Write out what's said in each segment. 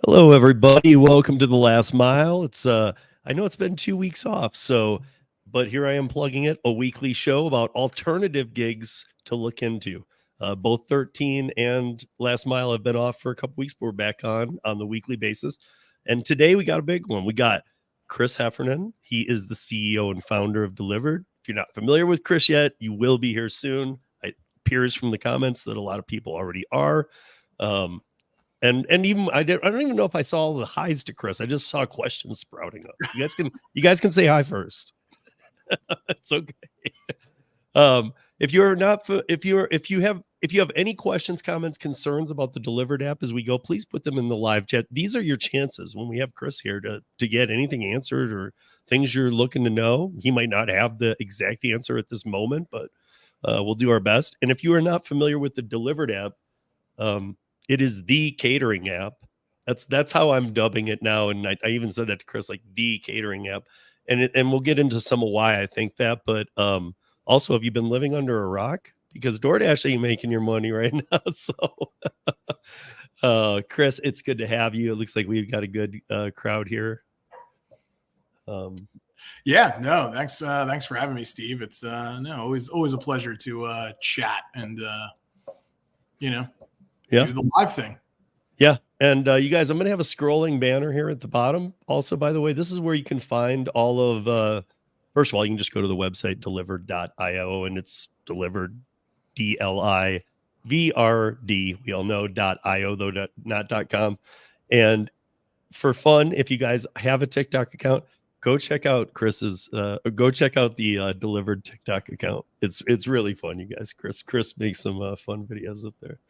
Hello, everybody. Welcome to the Last Mile. I know it's been 2 weeks off, but here I am plugging it, a weekly show about alternative gigs to look into. Both 13 and Last Mile have been off for a couple weeks, but we're back on the weekly basis. And today we got a big one. We got Chris Heffernan. He is the CEO and founder of dlivrd. If you're not familiar with Chris yet, you will be here soon. It appears from the comments that a lot of people already are. And even I don't even know if I saw all the highs to Chris. I just saw questions sprouting up. You guys can say hi first. It's okay. If you have any questions, comments, concerns about the dlivrd app as we go, please put them in the live chat. These are your chances when we have Chris here to get anything answered or things you're looking to know. He might not have the exact answer at this moment, but we'll do our best. And if you are not familiar with the dlivrd app, it is the catering app. That's how I'm dubbing it now. And I even said that to Chris, like the catering app. And we'll get into some of why I think that. But also, have you been living under a rock? Because DoorDash ain't making your money right now. So, Chris, it's good to have you. It looks like we've got a good crowd here. Yeah, no, thanks for having me, Steve. It's always a pleasure to chat and do the live thing. Yeah. And you guys, I'm going to have a scrolling banner here at the bottom. Also, by the way, this is where you can find all of, first of all, you can just go to the website, dlivrd.io, and it's dlivrd, DLIVRD. We all know .io, though, not .com. And for fun, if you guys have a TikTok account, go check out Chris's, go check out the dlivrd TikTok account. It's really fun, you guys. Chris makes some fun videos up there.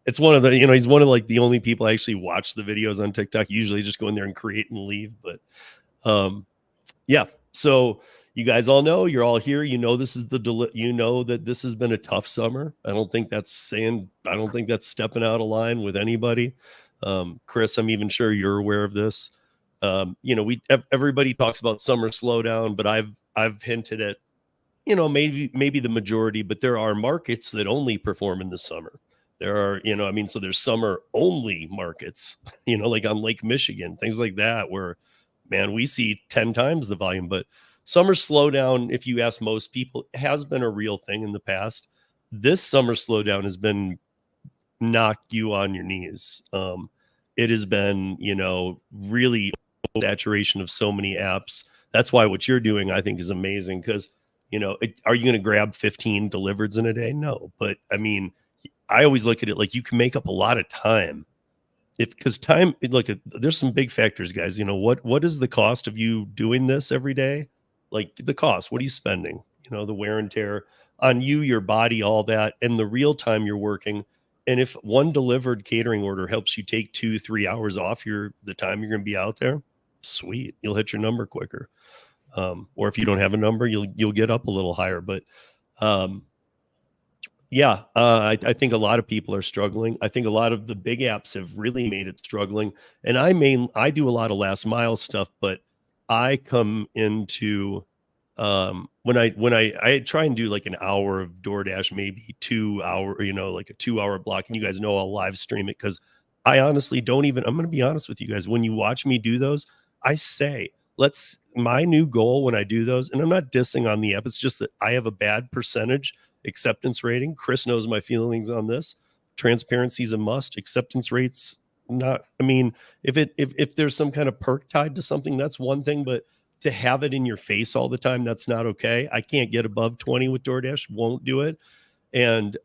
It's one of the, he's one of like the only people I actually watch the videos on TikTok. Usually just go in there and create and leave. But yeah, so you guys all know, you're all here. This is that this has been a tough summer. I don't think that's stepping out of line with anybody. Chris, I'm even sure you're aware of this. Everybody talks about summer slowdown, but I've hinted at, maybe the majority, but there are markets that only perform in the summer. There are, so there's summer only markets, like on Lake Michigan, things like that, where, man, we see 10 times the volume. But summer slowdown, if you ask most people, has been a real thing in the past. This summer slowdown has been knock you on your knees. It has been, really saturation of so many apps. That's why what you're doing, I think, is amazing. Because, are you going to grab 15 dlivrds in a day? No. But I mean, I always look at it like you can make up a lot of time. Because time, there's some big factors, guys. What is the cost of you doing this every day? Like the cost, what are you spending? The wear and tear on you, your body, all that, and the real time you're working. And if one dlivrd catering order helps you take 2-3 hours off the time you're going to be out there, sweet, you'll hit your number quicker. Or if you don't have a number, you'll get up a little higher. But yeah, I think a lot of people are struggling. I think a lot of the big apps have really made it struggling. And I do a lot of last mile stuff, but I come into when I try and do like an hour of DoorDash, maybe 2 hour, like a 2-hour block. And you guys know I'll live stream it because I honestly I'm going to be honest with you guys. When you watch me do those, I say, my new goal when I do those, and I'm not dissing on the app, it's just that I have a bad percentage acceptance rating. Chris knows my feelings on this. Transparency is a must. Acceptance rates, not. I mean, if there's some kind of perk tied to something, that's one thing, but to have it in your face all the time, that's not okay. I can't get above 20 with DoorDash. Won't do it. And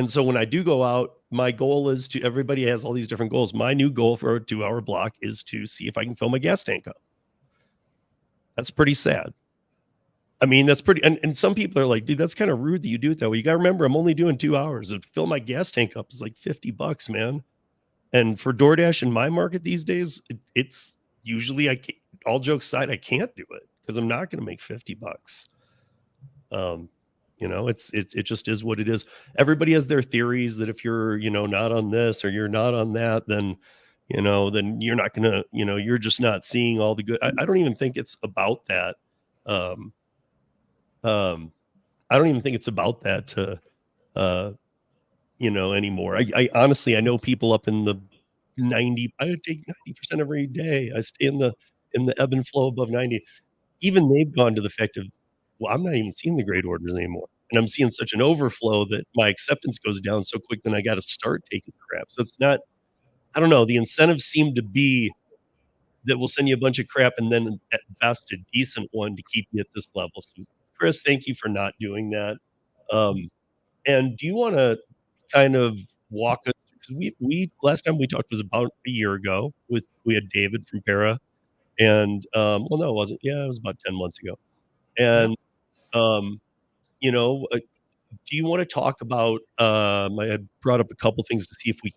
so when I do go out, my goal is everybody has all these different goals. My new goal for a 2-hour block is to see if I can fill my gas tank up. That's pretty sad. I mean, that's pretty, and some people are like, dude, that's kind of rude that you do it that way. You got to remember, I'm only doing 2 hours. To fill my gas tank up is like $50, man. And for DoorDash in my market these days, it's usually, all jokes aside, I can't do it because I'm not going to make $50. It just is what it is. Everybody has their theories that if you're, not on this or you're not on that, then you're not going to, you're just not seeing all the good. I don't even think it's about that. I don't even think it's about that anymore. I honestly, I know people up in the I would take 90% every day. I stay in the ebb and flow above 90. Even they've gone to the fact of, well, I'm not even seeing the great orders anymore. And I'm seeing such an overflow that my acceptance goes down so quick, then I got to start taking crap. So it's not, I don't know. The incentives seem to be that we'll send you a bunch of crap and then invest a decent one to keep you at this level. So, Chris, thank you for not doing that. And do you want to kind of walk us through? We last time we talked was about a year ago. We had David from Para, and well, no, it wasn't. Yeah, it was about 10 months ago. And you know, do you want to talk about? I had brought up a couple things to see if we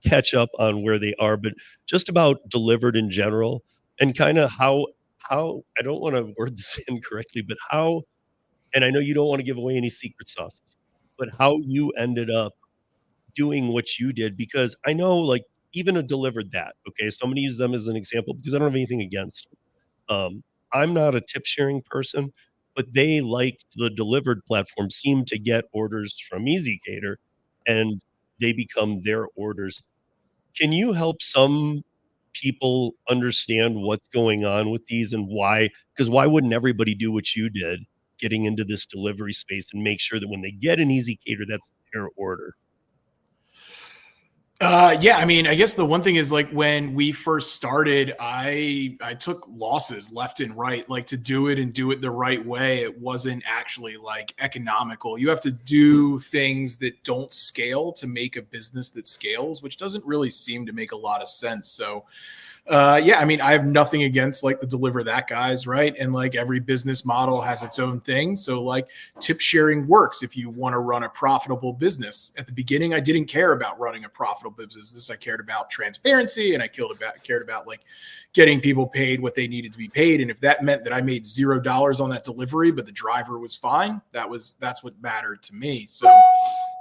catch up on where they are, but just about delivered in general, and kind of how I don't want to word this incorrectly, but how. And I know you don't want to give away any secret sauces, but how you ended up doing what you did, because I know, like, even a delivered that. Okay, so I'm going to use them as an example because I don't have anything against them. I'm not a tip sharing person, but they, like the delivered platform, seem to get orders from EasyCater and they become their orders. Can you help some people understand what's going on with these and why? Because why wouldn't everybody do what you did, getting into this delivery space, and make sure that when they get an EasyCater, that's their order? Yeah, I mean, I guess the one thing is, like, when we first started, I took losses left and right. Like, to do it and do it the right way, it wasn't actually like economical. You have to do things that don't scale to make a business that scales, which doesn't really seem to make a lot of sense. So yeah, I mean, I have nothing against like the deliver that guys, right? And like every business model has its own thing. So like tip sharing works if you want to run a profitable business. At the beginning, I didn't care about running a profitable business. I cared about transparency, and I cared about like getting people paid what they needed to be paid. And if that meant that I made $0 on that delivery, but the driver was fine, that's what mattered to me. So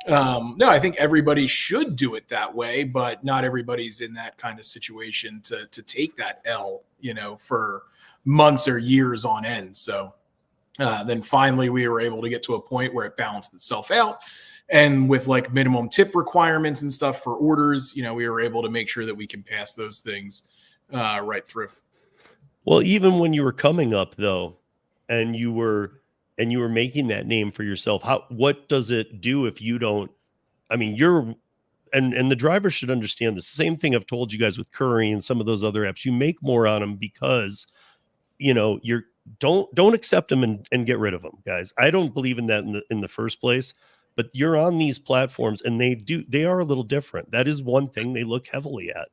no, I think everybody should do it that way, but not everybody's in that kind of situation to take that L, for months or years on end. So then finally we were able to get to a point where it balanced itself out. And with like minimum tip requirements and stuff for orders, we were able to make sure that we can pass those things right through. Well, even when you were coming up though, and you were making that name for yourself, what does it do if you don't? I mean, and the driver should understand the same thing I've told you guys with Curry and some of those other apps. You make more on them because you're don't accept them and get rid of them, guys. I don't believe in that in the first place. But you're on these platforms and they are a little different. That is one thing they look heavily at.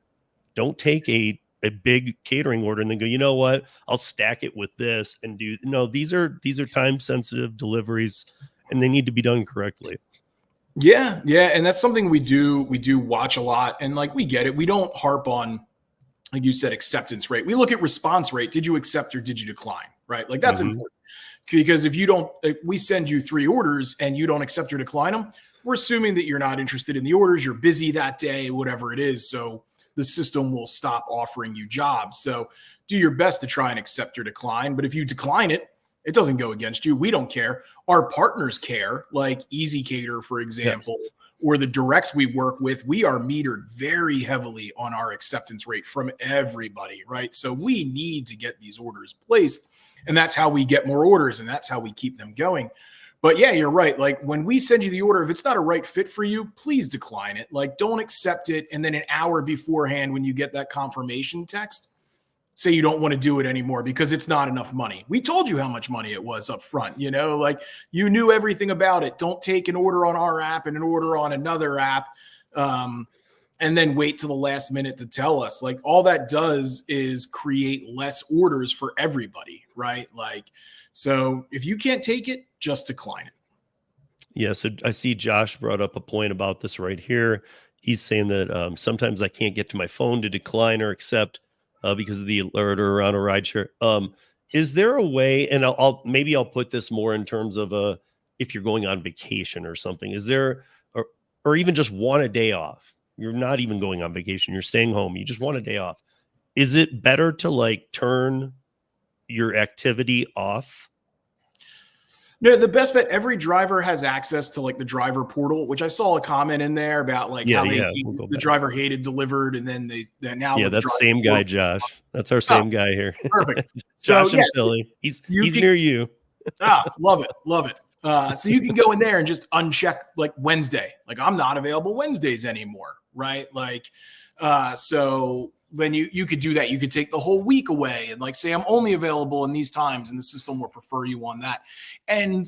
Don't take a big catering order and then go, you know what, I'll stack it with this and do. No, these are time sensitive deliveries and they need to be done correctly. Yeah. And that's something we do watch a lot. And like, we get it. We don't harp on, like you said, acceptance rate. We look at response rate. Did you accept or did you decline? Right. Like that's important, because if we send you 3 orders and you don't accept or decline them, we're assuming that you're not interested in the orders. You're busy that day, whatever it is. So the system will stop offering you jobs. So do your best to try and accept or decline. But if you decline it, it doesn't go against you. We don't care. Our partners care, like EasyCater, for example, yes, or the directs we work with. We are metered very heavily on our acceptance rate from everybody, right? So we need to get these orders placed, and that's how we get more orders, and that's how we keep them going. But yeah, you're right. Like when we send you the order, if it's not a right fit for you, please decline it. Like don't accept it. And then an hour beforehand, when you get that confirmation text, say you don't want to do it anymore because it's not enough money. We told you how much money it was up front, like you knew everything about it. Don't take an order on our app and an order on another app. And then wait till the last minute to tell us. Like all that does is create less orders for everybody, right? Like, so if you can't take it, just decline it. Yeah, so I see Josh brought up a point about this right here. He's saying that sometimes I can't get to my phone to decline or accept because of the alert or on a rideshare. Is there a way, and I'll put this more in terms of if you're going on vacation or something, is there, or even just want a day off? You're not even going on vacation. You're staying home. You just want a day off. Is it better to like turn your activity off? No, the best bet, every driver has access to like the driver portal, which I saw a comment in there about like how the driver hated delivered, and then now with that's driver same guy, portal. Josh. That's our same guy here. Perfect. Josh So and Philly. He's near you. Love it. So you can go in there and just uncheck like Wednesday. Like I'm not available Wednesdays anymore, right? Like, so then you could do that. You could take the whole week away and like say I'm only available in these times, and the system will prefer you on that. And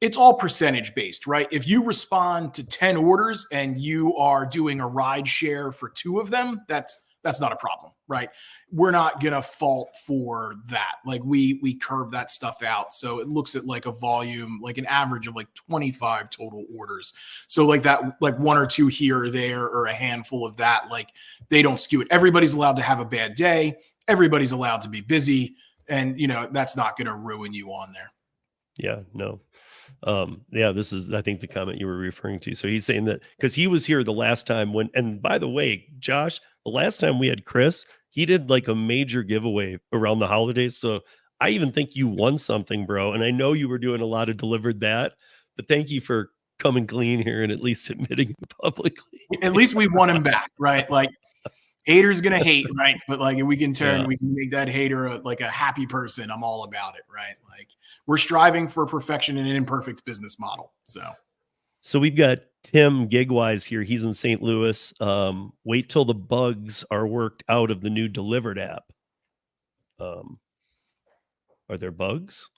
it's all percentage based, right? If you respond to 10 orders and you are doing a ride share for 2 of them, that's not a problem, right? We're not gonna fault for that. Like we curve that stuff out, so it looks at like a volume, like an average of like 25 total orders. So like that, like 1 or 2 here or there, or a handful of that, like they don't skew it. Everybody's allowed to have a bad day. Everybody's allowed to be busy, and that's not gonna ruin you on there. Yeah, no. This is, I think, the comment you were referring to. So he's saying that because he was here the last time and by the way, Josh, the last time we had Chris, he did like a major giveaway around the holidays. So I even think you won something, bro. And I know you were doing a lot of delivered that, but thank you for coming clean here and at least admitting it publicly. At least we won him back, right? Like, hater's gonna hate, right? But like if we can make that hater like a happy person, I'm all about it, right? Like we're striving for perfection in an imperfect business model. So we've got Tim Gigwise here. He's in St. Louis. Wait till the bugs are worked out of the new Delivered app. Are there bugs?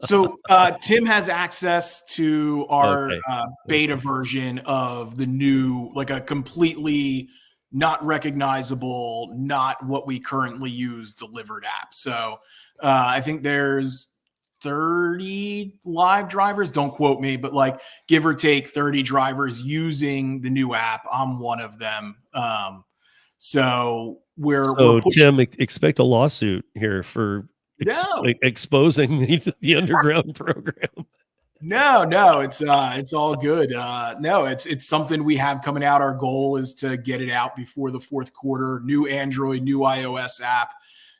So Tim has access to our beta version of the new, like a completely not recognizable, not what we currently use Delivered app. So I think there's 30 live drivers. Don't quote me, but like give or take 30 drivers using the new app. I'm one of them. So we're Tim, expect a lawsuit here for exposing the underground program. No, it's all good. No, it's something we have coming out. Our goal is to get it out before the 4th quarter. New Android, new iOS app.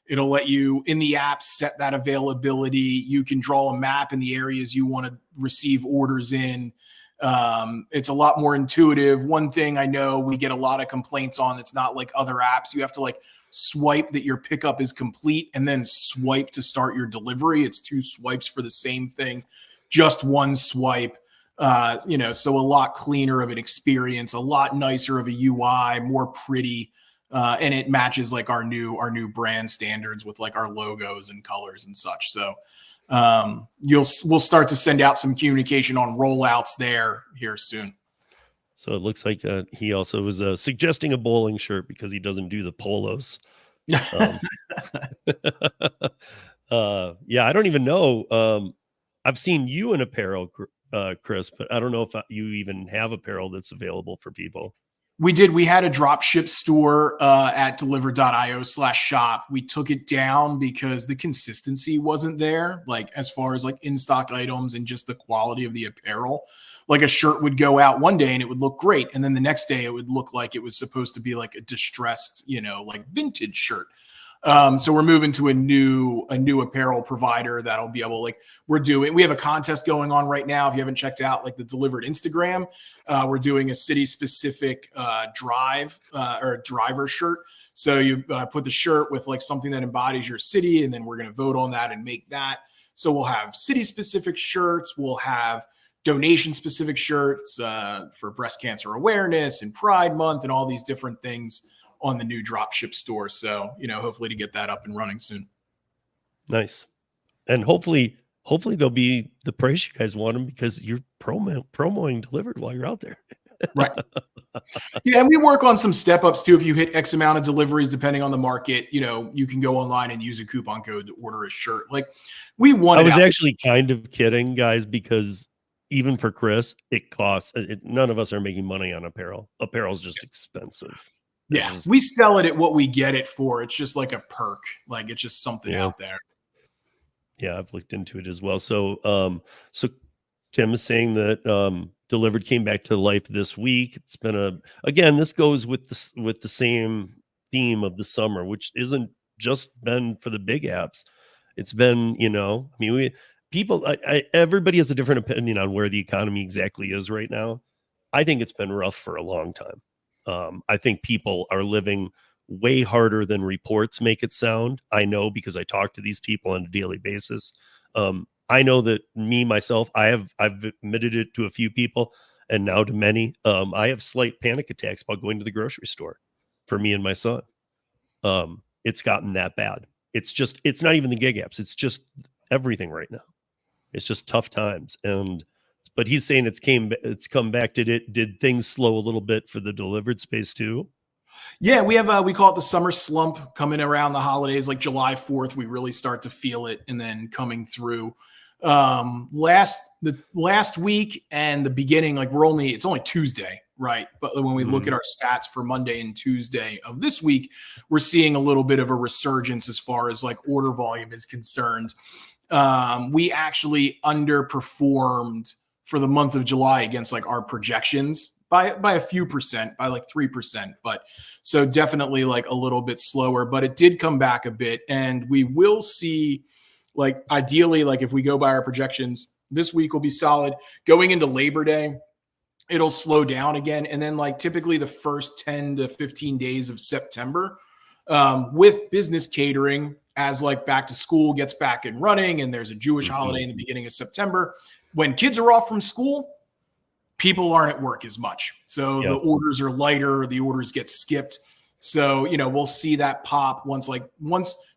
It'll let you in the app set that availability. You can draw a map in the areas you want to receive orders in. It's a lot more intuitive. One thing I know we get a lot of complaints on, it's not like other apps. You have to like swipe that your pickup is complete and then swipe to start your delivery. It's 2 swipes for the same thing. Just 1 swipe, so a lot cleaner of an experience, a lot nicer of a UI, more pretty, and it matches like our new brand standards with like our logos and colors and such. So we'll start to send out some communication on rollouts there here soon. So it looks like he also was suggesting a bowling shirt because he doesn't do the polos. I don't even know. I've seen you in apparel, Chris, but I don't know if you even have apparel that's available for people. We did. We had a drop ship store at dlivrd.io/shop. We took it down because the consistency wasn't there, like as far as like in-stock items and just the quality of the apparel. Like a shirt would go out one day and it would look great, and then the next day it would look like it was supposed to be like a distressed, like vintage shirt. So we're moving to a new apparel provider that'll be able, like we have a contest going on right now. If you haven't checked out like the Delivered Instagram, we're doing a city specific or driver shirt. So you put the shirt with like something that embodies your city, and then we're going to vote on that and make that. So we'll have city specific shirts. We'll have donation specific shirts for breast cancer awareness and Pride Month and all these different things on the new dropship store. So, hopefully to get that up and running soon. Nice. And hopefully they'll be the price you guys want them because you're promoting Delivered while you're out there. Right. Yeah. And we work on some step ups too. If you hit X amount of deliveries, depending on the market, you can go online and use a coupon code to order a shirt. Like I was actually kind of kidding, guys, because even for Chris, it costs, none of us are making money on apparel. Apparel's just expensive. Yeah, we sell it at what we get it for. It's just like a perk. Like it's just something out there. Yeah, I've looked into it as well. So Tim is saying that Delivered came back to life this week. It's been again, this goes with the same theme of the summer, which isn't just been for the big apps. It's been, people, everybody has a different opinion on where the economy exactly is right now. I think it's been rough for a long time. I think people are living way harder than reports make it sound. I know because I talk to these people on a daily basis. I know that myself, I've admitted it to a few people and now to many. I have slight panic attacks about going to the grocery store for me and my son. It's gotten that bad. It's not even the gig apps. It's just everything right now. It's just tough times. But he's saying it's come back. Did things slow a little bit for the delivered space too? Yeah, we call it the summer slump coming around the holidays, like July 4th. We really start to feel it, and then coming through the last week and the beginning, like it's only Tuesday, right? But when we look at our stats for Monday and Tuesday of this week, we're seeing a little bit of a resurgence as far as like order volume is concerned. We actually underperformed for the month of July against like our projections by a few percent, by like 3%. But so definitely like a little bit slower, but it did come back a bit. And we will see, like, ideally, like if we go by our projections, this week will be solid. Going into Labor Day, it'll slow down again. And then like typically the first 10 to 15 days of September, with business catering, as like back to school gets back and running, and there's a Jewish holiday in the beginning of September, when kids are off from school, people aren't at work as much. So the orders are lighter, the orders get skipped. So, we'll see that pop once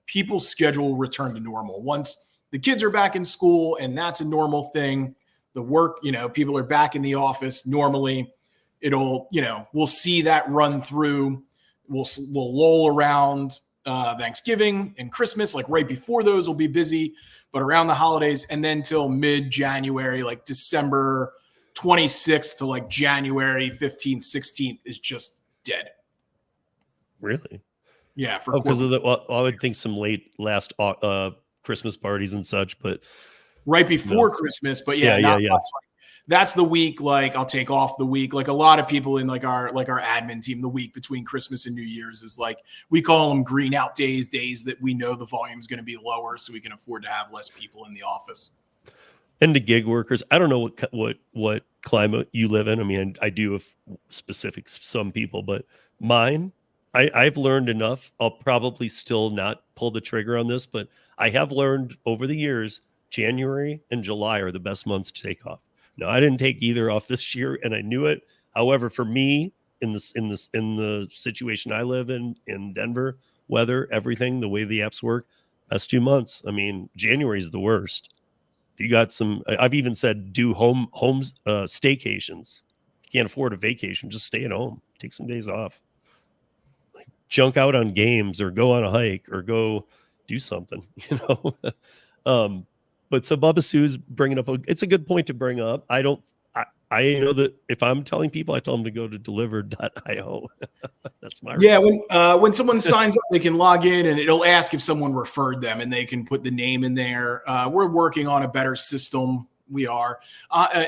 people's schedule return to normal. Once the kids are back in school and that's a normal thing, the work, people are back in the office normally, we'll see that run through. We'll lull around Thanksgiving and Christmas, like right before those will be busy, but around the holidays and then till mid-January, like December 26th to like January 15th, 16th is just dead. Really? Yeah. Because of I would think some last Christmas parties and such, but right before Christmas. But that's the week. Like I'll take off the week. Like a lot of people in our admin team, the week between Christmas and New Year's is like, we call them green out days that we know the volume is going to be lower, so we can afford to have less people in the office. And the gig workers, I don't know what climate you live in. I mean, I do have specifics, some people, but mine, I've learned enough. I'll probably still not pull the trigger on this, but I have learned over the years, January and July are the best months to take off. Now, I didn't take either off this year, and I knew it. However, for me, in the situation I live in Denver, weather, everything, the way the apps work, that's 2 months. I mean, January is the worst. If you got I've even said do homes staycations. If you can't afford a vacation, just stay at home, take some days off, like junk out on games or go on a hike or go do something, But so Bubba Sue's bringing up it's a good point to bring up. I know that if I'm telling people, I tell them to go to dlivrd.io. That's my when someone signs up, they can log in and it'll ask if someone referred them, and they can put the name in there. We're working on a better system. We are.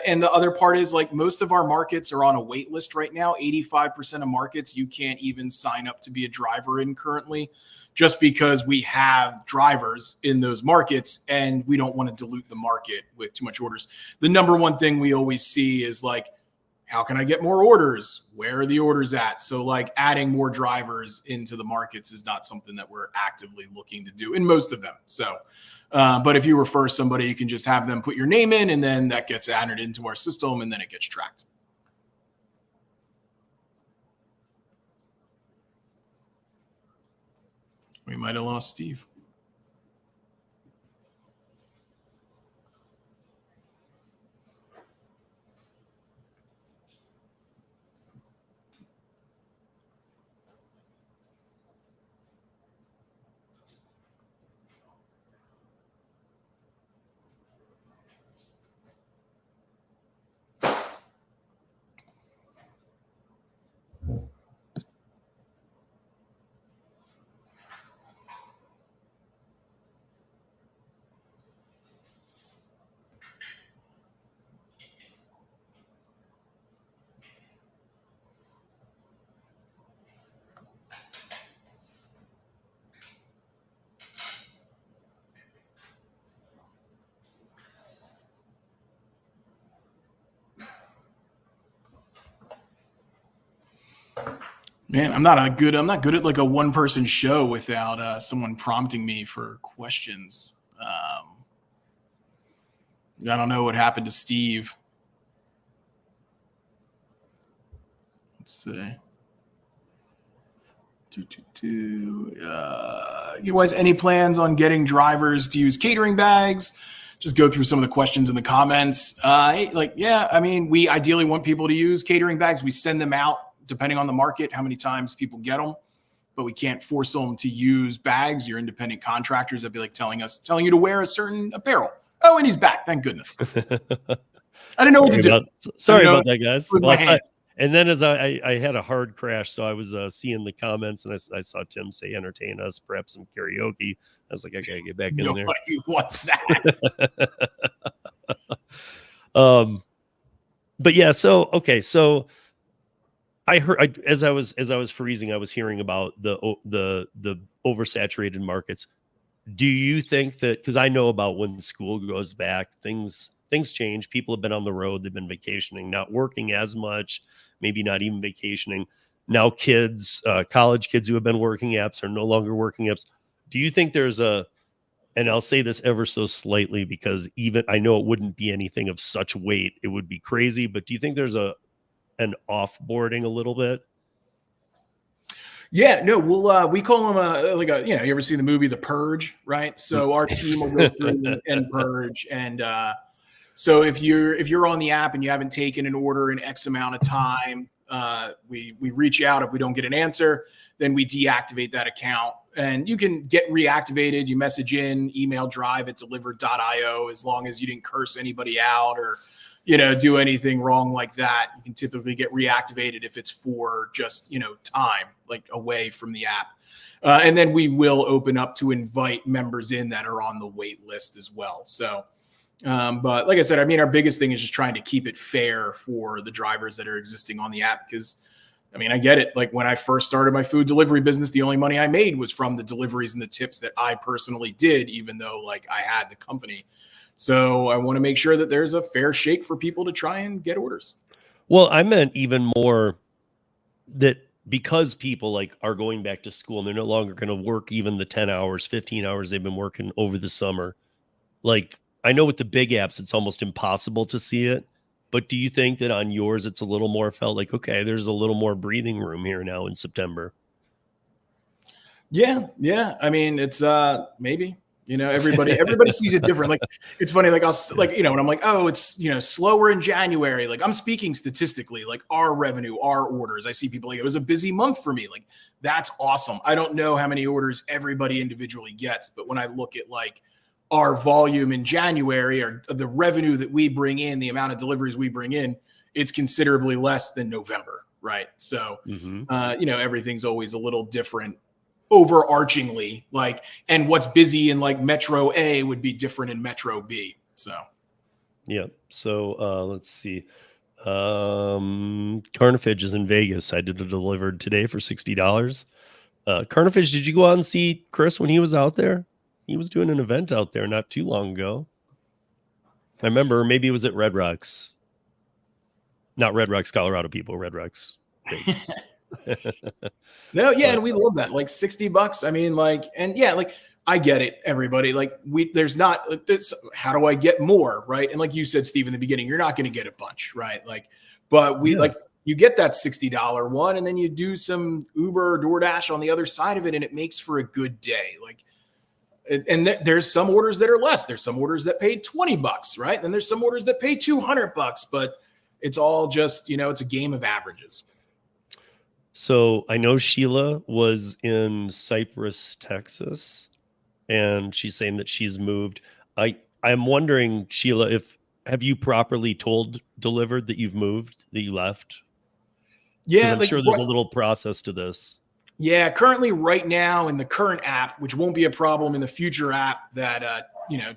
And the other part is, like, most of our markets are on a wait list right now. 85% of markets you can't even sign up to be a driver in currently, just because we have drivers in those markets and we don't want to dilute the market with too much orders. The number one thing we always see is like, how can I get more orders? Where are the orders at? So like adding more drivers into the markets is not something that we're actively looking to do in most of them. So, but if you refer somebody, you can just have them put your name in, and then that gets added into our system, and then it gets tracked. We might have lost Steve. Man, I'm not good at like a one person show without someone prompting me for questions. I don't know what happened to Steve. Let's see. You guys, any plans on getting drivers to use catering bags? Just go through some of the questions in the comments. I mean, we ideally want people to use catering bags. We send them out depending on the market, how many times people get them, but we can't force them to use bags. Your independent contractors that'd be like telling you to wear a certain apparel. Oh, and he's back. Thank goodness. I didn't know what to do. Sorry about that, guys. With my hand. And then as I had a hard crash, so I was seeing the comments, and I saw Tim say, "Entertain us, perhaps some karaoke." I was like, I gotta get back in there. Nobody wants that. But yeah, so I heard as I was freezing, I was hearing about the oversaturated markets. Do you think that, because I know about when school goes back, things change. People have been on the road, they've been vacationing, not working as much, maybe not even vacationing. Now kids, college kids who have been working apps are no longer working apps. Do you think there's and I'll say this ever so slightly, because even I know it wouldn't be anything of such weight, it would be crazy, but do you think there's an offboarding a little bit? Yeah, no, we call them you ever see the movie The Purge, right? So our team will go through and purge. And so if you're on the app and you haven't taken an order in X amount of time, we reach out. If we don't get an answer, then we deactivate that account. And you can get reactivated. You message in, email drive@dlivrd.io, as long as you didn't curse anybody out or do anything wrong like that. You can typically get reactivated if it's for just, time, like away from the app. And then we will open up to invite members in that are on the wait list as well. So, but like I said, I mean, our biggest thing is just trying to keep it fair for the drivers that are existing on the app. Because, I mean, I get it. Like when I first started my food delivery business, the only money I made was from the deliveries and the tips that I personally did, even though like I had the company. So I want to make sure that there's a fair shake for people to try and get orders. Well, I meant even more that because people like are going back to school and they're no longer going to work even the 10 hours, 15 hours they've been working over the summer. Like I know with the big apps, it's almost impossible to see it. But do you think that on yours, it's a little more felt like, okay, there's a little more breathing room here now in September? Yeah. I mean, it's maybe. Everybody sees it different. Like, it's funny. Like when I'm like, oh, it's, slower in January. Like I'm speaking statistically, like our revenue, our orders. I see people like, it was a busy month for me. Like that's awesome. I don't know how many orders everybody individually gets, but when I look at like our volume in January or the revenue that we bring in, the amount of deliveries we bring in, it's considerably less than November. Right. So, everything's always a little different overarchingly, like, and what's busy in like Metro A would be different in Metro B. So yeah. So let's see. Carnifage is in Vegas. I did a delivered today for $60. Carnifage, did you go out and see Chris when he was out there? He was doing an event out there not too long ago. I remember, maybe it was at Red Rocks. Not Red Rocks, Colorado people, Red Rocks Vegas. No, yeah, and we love that. Like $60. I mean, like, and yeah, like I get it, everybody. Like there's not this, how do I get more? Right. And like you said, Steve, in the beginning, you're not going to get a bunch, right? Like, but like you get that $60 one, and then you do some Uber or DoorDash on the other side of it, and it makes for a good day. Like, and there's some orders that are less. There's some orders that pay $20, right? And there's some orders that pay $200, but it's all just, it's a game of averages. So I know Sheila was in Cypress, Texas, and she's saying that she's moved. I'm wondering, Sheila, have you properly told Delivered that you've moved, that you left? Yeah, I'm sure there's a little process to this. Yeah, currently right now in the current app, which won't be a problem in the future app that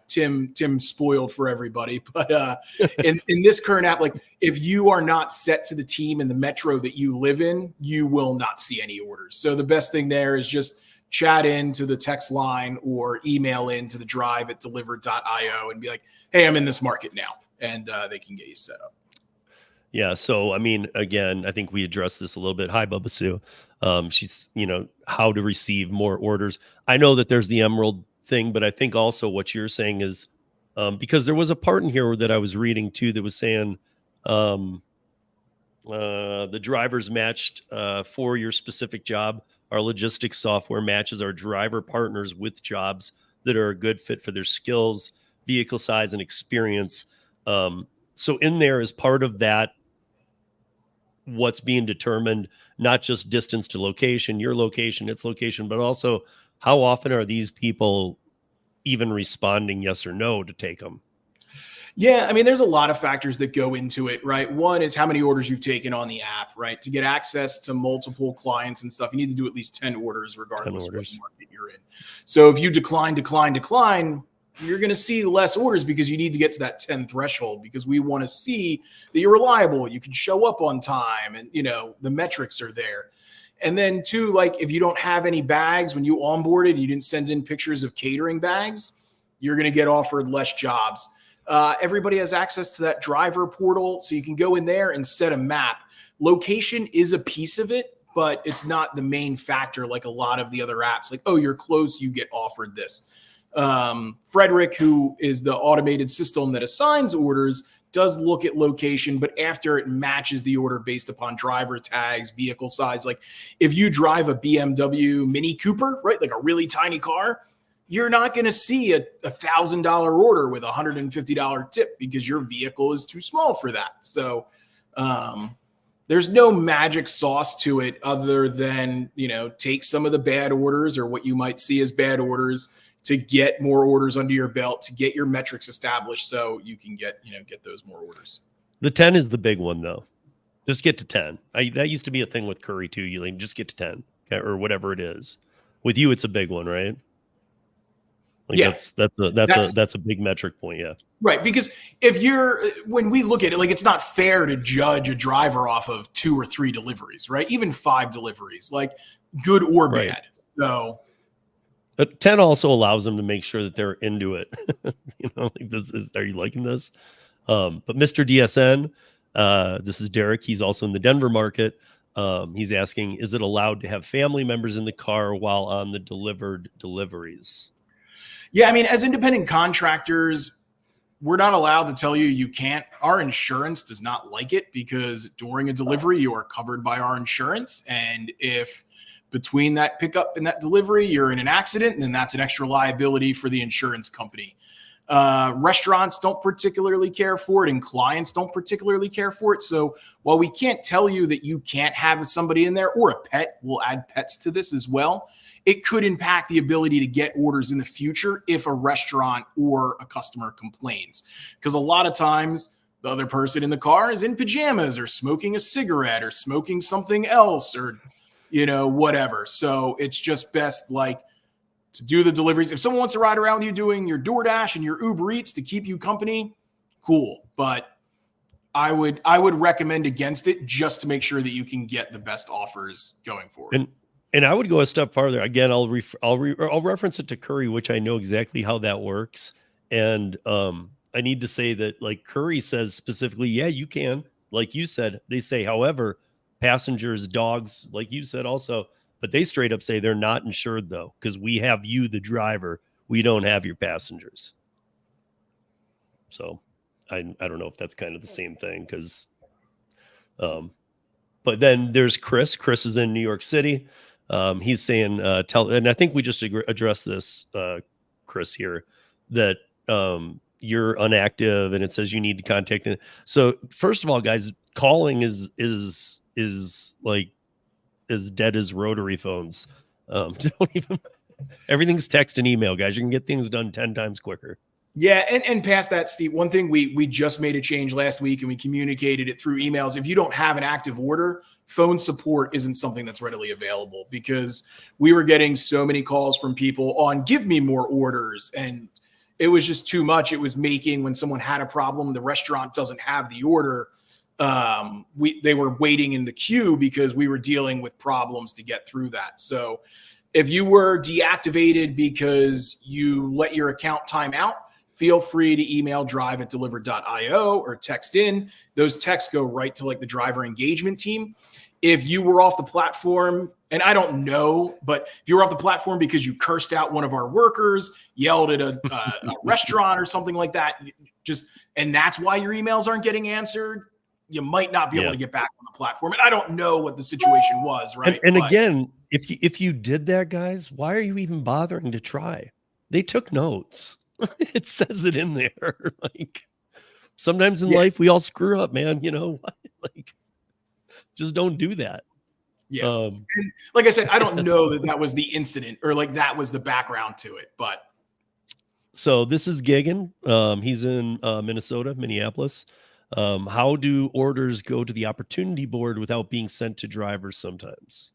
Tim spoiled for everybody. But in this current app, like if you are not set to the team in the metro that you live in, you will not see any orders. So the best thing there is just chat into the text line or email into the drive@dlivrd.io and be like, hey, I'm in this market now. And they can get you set up. Yeah. So, I mean, again, I think we addressed this a little bit. Hi, Bubba Sue. She's, how to receive more orders. I know that there's the Emerald thing, but I think also what you're saying is, because there was a part in here that I was reading too that was saying, um, the drivers matched for your specific job. Our logistics software matches our driver partners with jobs that are a good fit for their skills, vehicle size, and experience. So in there is part of that, what's being determined, not just distance to location, your location, its location, but also how often are these people even responding yes or no to take them? Yeah, I mean, there's a lot of factors that go into it, right? One is how many orders you've taken on the app, right? To get access to multiple clients and stuff, you need to do at least 10 orders, regardless of what market you're in. So if you decline, you're going to see less orders because you need to get to that 10 threshold, because we want to see that you're reliable, you can show up on time, and, the metrics are there. And then two, like if you don't have any bags when you onboarded, you didn't send in pictures of catering bags, you're going to get offered less jobs. Everybody has access to that driver portal, so you can go in there and set a map. Location is a piece of it, but it's not the main factor like a lot of the other apps. Like, oh, you're close, you get offered this. Frederick, who is the automated system that assigns orders, does look at location, but after it matches the order based upon driver tags, vehicle size. Like if you drive a BMW Mini Cooper, right, like a really tiny car, you're not going to see a $1,000 order with a $150 tip because your vehicle is too small for that. So there's no magic sauce to it other than, take some of the bad orders or what you might see as bad orders to get more orders under your belt, to get your metrics established so you can get those more orders. The 10 is the big one, though. Just get to 10. That used to be a thing with Curry, too. You just get to 10, okay, or whatever it is. With you, it's a big one, right? Like yeah, that's a big metric point. Yeah. Right. Because when we look at it, like, it's not fair to judge a driver off of 2 or 3 deliveries, right? Even 5 deliveries, like good or bad. Right. So, but 10 also allows them to make sure that they're into it. Like are you liking this? But Mr. DSN, this is Derek. He's also in the Denver market. He's asking, is it allowed to have family members in the car while on the delivered deliveries? Yeah, I mean, as independent contractors, we're not allowed to tell you can't. Our insurance does not like it because during a delivery, you are covered by our insurance. And if between that pickup and that delivery, you're in an accident, then that's an extra liability for the insurance company. Restaurants don't particularly care for it, and clients don't particularly care for it. So while we can't tell you that you can't have somebody in there, or a pet, we'll add pets to this as well, it could impact the ability to get orders in the future if a restaurant or a customer complains. Because a lot of times the other person in the car is in pajamas or smoking a cigarette or smoking something else or, whatever. So it's just best, to do the deliveries. If someone wants to ride around with you doing your DoorDash and your Uber Eats to keep you company, cool. But I would recommend against it, just to make sure that you can get the best offers going forward. And I would go a step farther. Again, I'll reference it to Curry, which I know exactly how that works. And I need to say that, like, Curry says specifically, yeah, you can. Like you said, they say, however, passengers, dogs, like you said also, but they straight up say they're not insured, though, because we have you, the driver. We don't have your passengers. So I don't know if that's kind of the same thing, because but then there's Chris. Chris is in New York City. He's saying, and I think we just addressed this, Chris, here, that you're inactive and it says you need to contact it. So first of all, guys, calling is like as dead as rotary phones. Everything's text and email, guys. You can get things done 10 times quicker. Yeah, and past that, Steve, one thing we just made a change last week, and we communicated it through emails. If you don't have an active order, phone support isn't something that's readily available, because we were getting so many calls from people on give me more orders, and it was just too much. It was making, when someone had a problem, the restaurant doesn't have the order, they were waiting in the queue because we were dealing with problems to get through that. So if you were deactivated because you let your account time out, feel free to email drive@dlivrd.io or text in. Those texts go right to like the driver engagement team. If you were off the platform, and I don't know, but if you were off the platform because you cursed out one of our workers, yelled at a restaurant or something like that, and that's why your emails aren't getting answered, you might not be able to get back on the platform. And I don't know what the situation was, right? And again, if you did that, guys, why are you even bothering to try? They took notes. It says it in there. Like, sometimes in life we all screw up, man. You know, like, just don't do that. Yeah. And like I said, I don't know that was the incident or like that was the background to it, but. So this is Gigan. He's in Minnesota, Minneapolis. How do orders go to the opportunity board without being sent to drivers sometimes?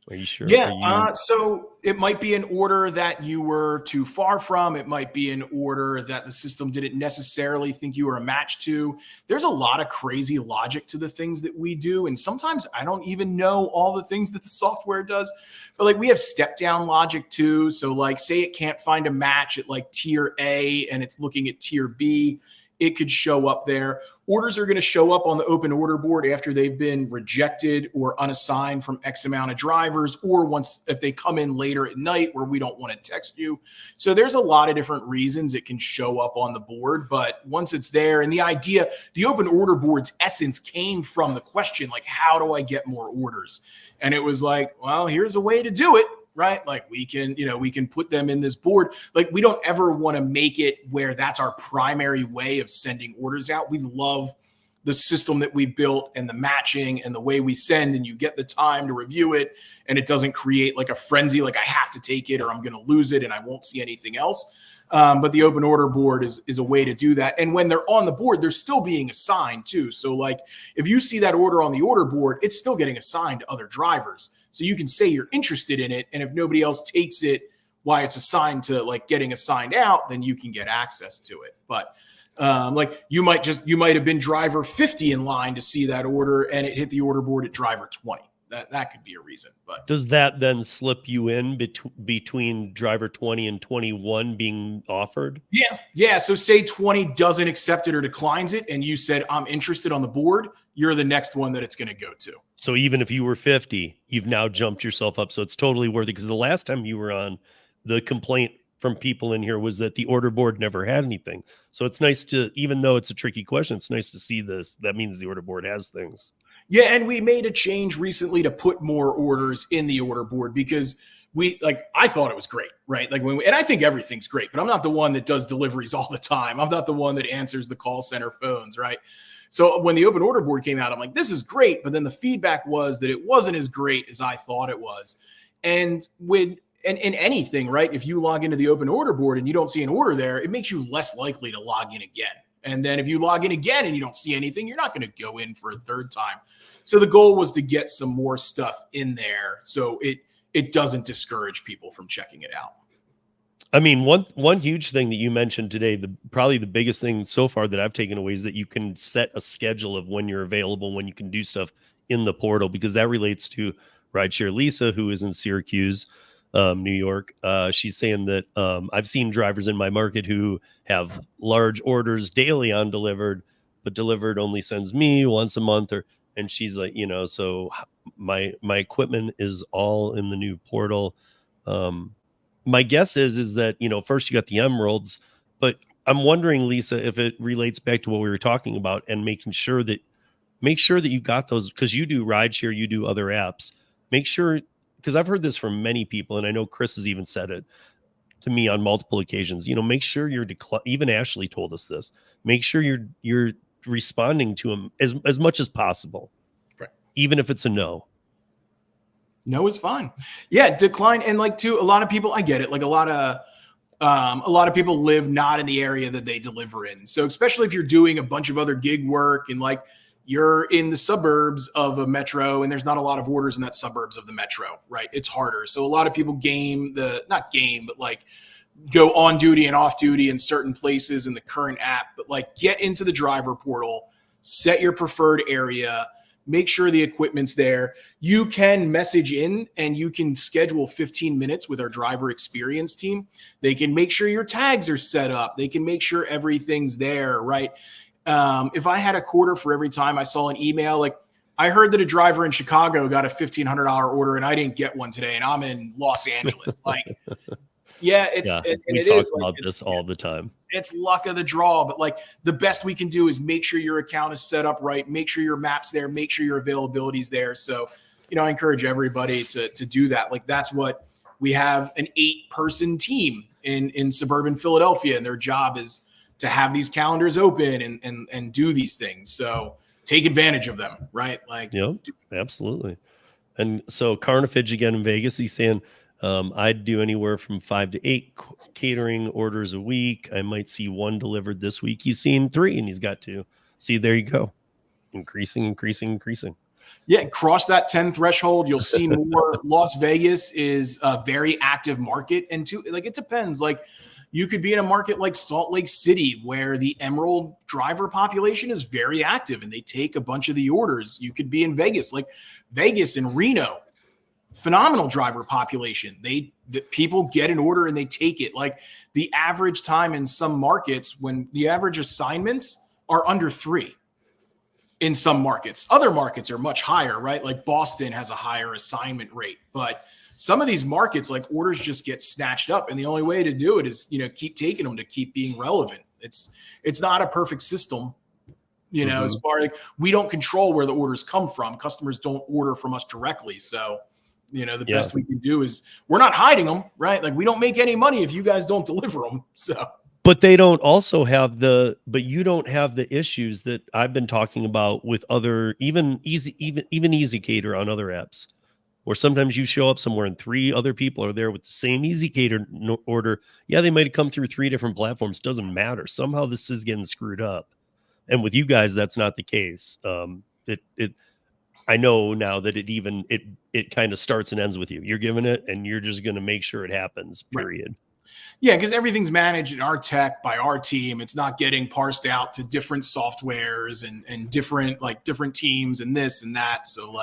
Are you sure? Yeah. So it might be an order that you were too far from. It might be an order that the system didn't necessarily think you were a match to. There's a lot of crazy logic to the things that we do. And sometimes I don't even know all the things that the software does, but like we have step down logic too. So like say it can't find a match at like tier A and it's looking at tier B. It could show up there. Orders are going to show up on the open order board after they've been rejected or unassigned from X amount of drivers, or if they come in later at night where we don't want to text you. So there's a lot of different reasons it can show up on the board. But once it's there, and the idea, the open order board's essence came from the question, like, how do I get more orders? And it was like, well, here's a way to do it. Right? Like we can put them in this board. Like we don't ever want to make it where that's our primary way of sending orders out. We love the system that we built and the matching and the way we send, and you get the time to review it and it doesn't create like a frenzy, like I have to take it or I'm going to lose it and I won't see anything else. But the open order board is a way to do that. And when they're on the board, they're still being assigned too. So like if you see that order on the order board, it's still getting assigned to other drivers. So you can say you're interested in it. And if nobody else takes it while it's assigned to like getting assigned out, then you can get access to it. But like you might have been driver 50 in line to see that order and it hit the order board at driver 20. That could be a reason. But does that then slip you in between driver 20 and 21 being offered? Yeah. So say 20 doesn't accept it or declines it, and you said, I'm interested on the board, you're the next one that it's going to go to. So even if you were 50, you've now jumped yourself up. So it's totally worth it, because the last time you were on, the complaint from people in here was that the order board never had anything. So it's nice to, even though it's a tricky question, it's nice to see this. That means the order board has things. Yeah, and we made a change recently to put more orders in the order board because I thought it was great, right? Like and I think everything's great, but I'm not the one that does deliveries all the time. I'm not the one that answers the call center phones, right? So when the open order board came out, I'm like, this is great. But then the feedback was that it wasn't as great as I thought it was. And in anything, right? If you log into the open order board and you don't see an order there, it makes you less likely to log in again. And then if you log in again and you don't see anything, you're not going to go in for a third time. So the goal was to get some more stuff in there so it doesn't discourage people from checking it out. I mean, one huge thing that you mentioned today, probably the biggest thing so far that I've taken away, is that you can set a schedule of when you're available, when you can do stuff in the portal, because that relates to Rideshare Lisa, who is in Syracuse, New York. She's saying that I've seen drivers in my market who have large orders daily on Delivered, but Delivered only sends me once a month, and she's like, so my equipment is all in the new portal. My guess is that, first you got the emeralds, but I'm wondering, Lisa, if it relates back to what we were talking about and make sure that you got those, because you do Rideshare, you do other apps. Make sure, because I've heard this from many people, and I know Chris has even said it to me on multiple occasions. Make sure you're even Ashley told us this. Make sure you're responding to them as much as possible, right? Even if it's a no. No is fine. Yeah, decline. And like too, a lot of people, I get it. Like a lot of people live not in the area that they deliver in. So especially if you're doing a bunch of other gig work and like you're in the suburbs of a metro and there's not a lot of orders in that suburbs of the metro, right? It's harder. So a lot of people but like go on duty and off duty in certain places in the current app, but like get into the driver portal, set your preferred area, make sure the equipment's there. You can message in and you can schedule 15 minutes with our driver experience team. They can make sure your tags are set up. They can make sure everything's there, right? If I had a quarter for every time I saw an email, like I heard that a driver in Chicago got a $1,500 order and I didn't get one today and I'm in Los Angeles. Like, yeah, we talk about this all the time. It's luck of the draw, but like the best we can do is make sure your account is set up right, make sure your map's there, make sure your availability is there. So, I encourage everybody to do that. Like that's what we have, an 8-person team in suburban Philadelphia, and their job is to have these calendars open and do these things. So take advantage of them, right? Like, absolutely. And so Carnifage again in Vegas, he's saying, I'd do anywhere from 5 to 8 catering orders a week. I might see 1 delivered this week. He's seen 3 and he's got 2. See, there you go. Increasing. Yeah, cross that 10 threshold. You'll see more. Las Vegas is a very active market. And it depends. Like you could be in a market like Salt Lake City where the Emerald driver population is very active and they take a bunch of the orders. You could be in Vegas, like Vegas and Reno. Phenomenal driver population. The people get an order and they take it. Like the average time in some markets, when the average assignments are under 3 in some markets. Other markets are much higher, right? Like Boston has a higher assignment rate, but some of these markets, like orders just get snatched up. And the only way to do it is, keep taking them to keep being relevant. It's not a perfect system. As far as we don't control where the orders come from. Customers don't order from us directly. So the best we can do is we're not hiding them, right? Like we don't make any money if you guys don't deliver them. So, but they don't also have you don't have the issues that I've been talking about with other, even Easy Cater on other apps, where sometimes you show up somewhere and 3 other people are there with the same Easy Cater order. Yeah, they might have come through 3 different platforms. Doesn't matter. Somehow this is getting screwed up. And with you guys, that's not the case. I know now that it kind of starts and ends with you. You're giving it and you're just going to make sure it happens, period. Right. Yeah, because everything's managed in our tech by our team. It's not getting parsed out to different softwares and different teams and this and that. So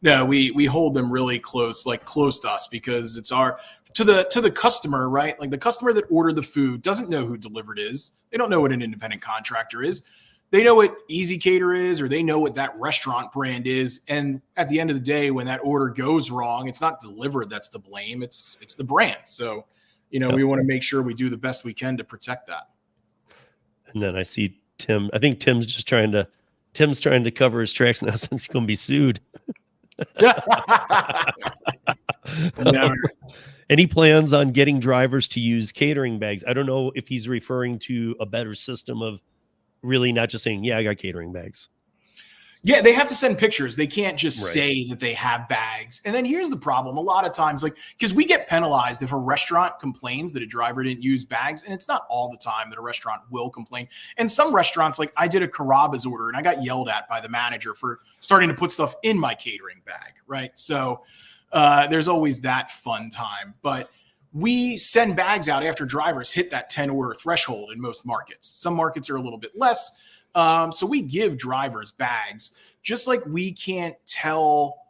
no, we hold them really close to us because it's to the customer, right? Like the customer that ordered the food doesn't know who delivered is. They don't know what an independent contractor is. They know what Easy Cater is, or they know what that restaurant brand is. And at the end of the day, when that order goes wrong, it's not delivered that's to blame. It's the brand. So, we want to make sure we do the best we can to protect that. And then I see Tim. I think Tim's trying to cover his tracks now since he's going to be sued. Never. Any plans on getting drivers to use catering bags? I don't know if he's referring to a better system of really not just saying, yeah, I got catering bags. Yeah, they have to send pictures. They can't just say that they have bags. And then here's the problem. A lot of times, because we get penalized if a restaurant complains that a driver didn't use bags. And it's not all the time that a restaurant will complain. And some restaurants, like I did a Carrabba's order and I got yelled at by the manager for starting to put stuff in my catering bag, right? So there's always that fun time. But we send bags out after drivers hit that 10 order threshold in most markets. Some markets are a little bit less. So we give drivers bags, just like we can't tell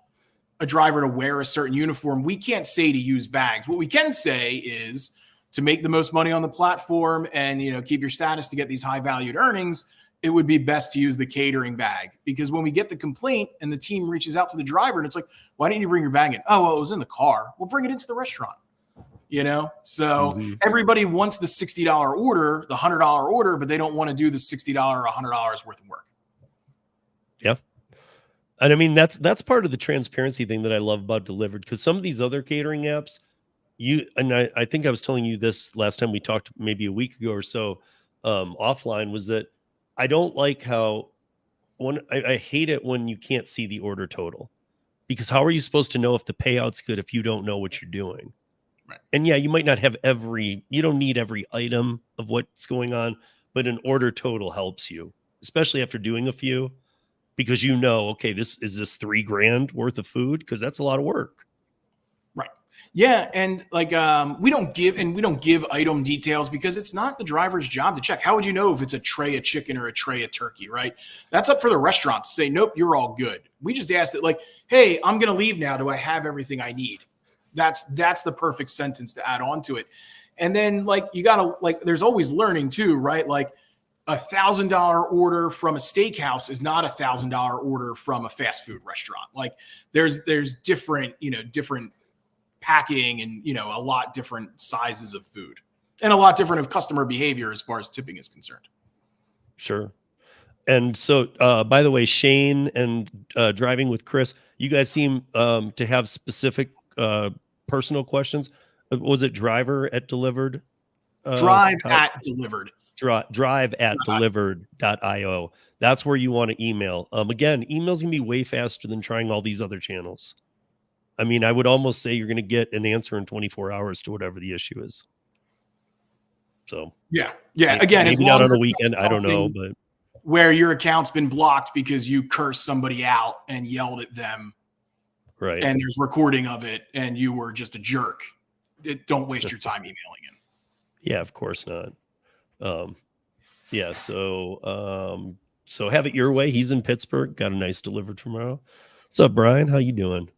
a driver to wear a certain uniform. We can't say to use bags. What we can say is to make the most money on the platform and, keep your status to get these high valued earnings. It would be best to use the catering bag, because when we get the complaint and the team reaches out to the driver and it's like, why didn't you bring your bag in? Oh, well, it was in the car. We'll bring it into the restaurant. So everybody wants the $60 order, the $100 order, but they don't want to do the $60 or $100 worth of work. Yeah. And I mean, that's part of the transparency thing that I love about Delivered, because some of these other catering apps, I think I was telling you this last time we talked, maybe a week ago or so, offline, was that I don't like how I hate it when you can't see the order total, because how are you supposed to know if the payout's good if you don't know what you're doing? Right. And yeah, you might not have you don't need every item of what's going on, but an order total helps you, especially after doing a few, because okay, this is $3,000 worth of food, because that's a lot of work. Right. Yeah, and like we don't give item details because it's not the driver's job to check. How would you know if it's a tray of chicken or a tray of turkey, right? That's up for the restaurant to say, nope, you're all good. We just ask that, like, hey, I'm gonna leave now. Do I have everything I need? That's the perfect sentence to add on to it. And then like you gotta like there's always learning too, right? Like $1,000 order from a steakhouse is not $1,000 order from a fast food restaurant. Like there's different, different packing and, a lot different sizes of food and a lot different of customer behavior as far as tipping is concerned. Sure. And so, by the way, Shane and Driving with Chris, you guys seem to have specific personal questions. Was it driver at delivered? Drive at delivered. Drive at dlivrd.io. That's where you want to email. Again, emails can be way faster than trying all these other channels. I mean, I would almost say you're going to get an answer in 24 hours to whatever the issue is. So yeah. Again, maybe not on the weekend. I don't know, but where your account's been blocked because you cursed somebody out and yelled at them, right? And there's recording of it, and you were just a jerk. Don't waste your time emailing him. Yeah, of course not. Yeah. So have it your way. He's in Pittsburgh. Got a nice delivered tomorrow. What's up, Brian? How you doing?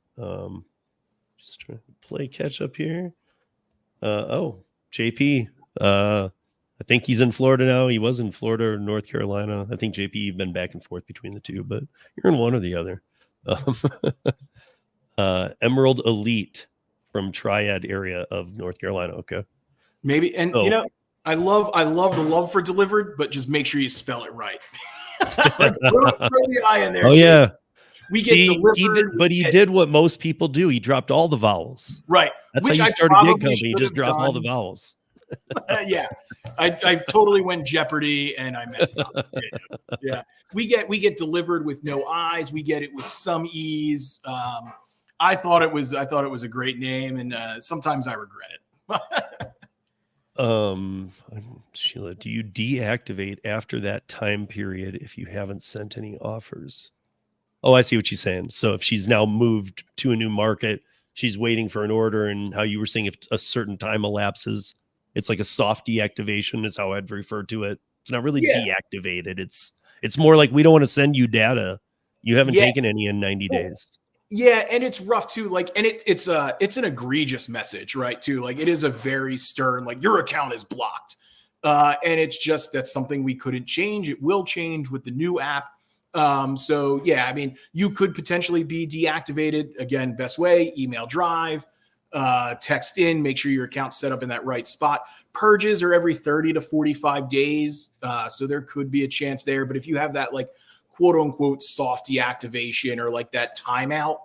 Just trying to play catch up here. JP. I think he's in Florida now. He was in Florida or North Carolina. I think JP, you've been back and forth between the two, but you're in one or the other. Emerald Elite from Triad area of North Carolina. Okay. Maybe. And I love the love for delivered, but just make sure you spell it right. Like, throw the I in there. Oh, yeah. We get delivered. He did what most people do. He dropped all the vowels. Right. That's how you started Gig Company. You just dropped all the vowels. Yeah. I totally went Jeopardy and I messed up. Yeah. We get delivered with no I's. We get it with some E's. I thought it was a great name, and sometimes I regret it. Sheila, do you deactivate after that time period if you haven't sent any offers? Oh, I see what she's saying. So if she's now moved to a new market, she's waiting for an order, and how you were saying if a certain time elapses, it's like a soft deactivation is how I'd refer to it. It's not really deactivated. It's more like we don't want to send you data. You haven't taken any in 90 days. Yeah, and it's rough too. Like, and it's an egregious message, right? Too, like it is a very stern, like your account is blocked, and it's just that's something we couldn't change. It will change with the new app. So yeah, I mean, you could potentially be deactivated. Again, best way: email Drive, text in, make sure your account's set up in that right spot. Purges are every 30 to 45 days, so there could be a chance there. But if you have that like quote unquote soft deactivation or like that timeout,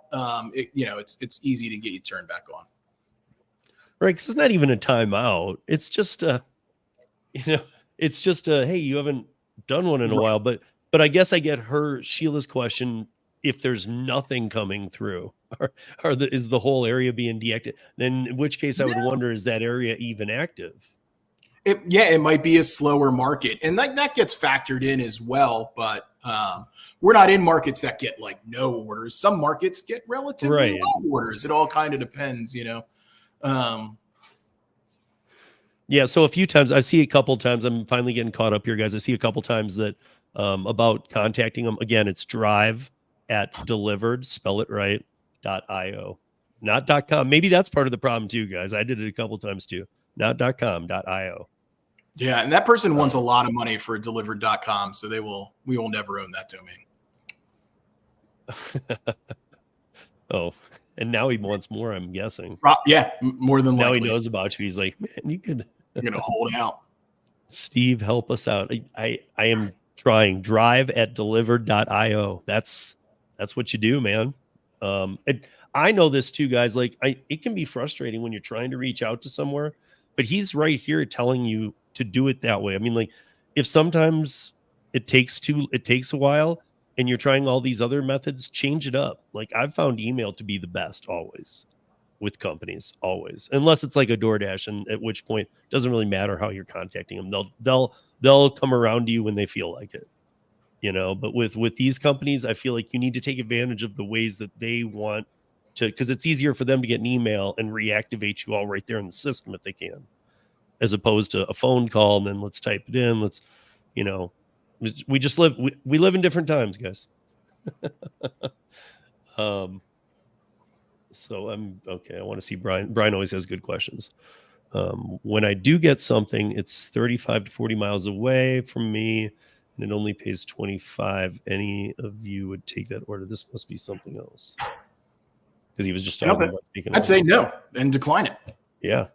it's easy to get you turned back on. Right. Cause it's not even a timeout. It's just hey, you haven't done one in a while, but I guess I get Sheila's question. If there's nothing coming through is the whole area being deactivated? Then in which case I would wonder, is that area even active? It might be a slower market, and that gets factored in as well. But we're not in markets that get like no orders. Some markets get relatively low orders. It all kind of depends, Yeah. So I see a couple times, I'm finally getting caught up here, guys. I see a couple times that about contacting them. Again, it's drive at dlivrd, spell it right, .io, not .com. Maybe that's part of the problem too, guys. I did it a couple times too. Not .com, .io. Yeah, and that person wants a lot of money for dlivrd.com, so we will never own that domain. Oh, and now he wants more, I'm guessing. Yeah, more than likely. Now he knows about you. He's like, man, you're gonna hold out. Steve, help us out. I am trying. Drive at dlivrd.io. That's what you do, man. And I know this too, guys. Like it can be frustrating when you're trying to reach out to somewhere, but he's right here telling you to do it that way. I mean, like if sometimes it takes a while and you're trying all these other methods, change it up. Like I've found email to be the best always with companies, always, unless it's like a DoorDash, and at which point it doesn't really matter how you're contacting them. They'll come around to you when they feel like it, but with these companies, I feel like you need to take advantage of the ways that they want because it's easier for them to get an email and reactivate you all right there in the system if they can, as opposed to a phone call and then let's type it in. Let's, we just live, we live in different times, guys. So I'm okay. I want to see Brian. Brian always has good questions. When I do get something, it's 35 to 40 miles away from me, and it only pays 25. Any of you would take that order? This must be something else. Because he was just talking about taking. I'd say no and decline it. Yeah.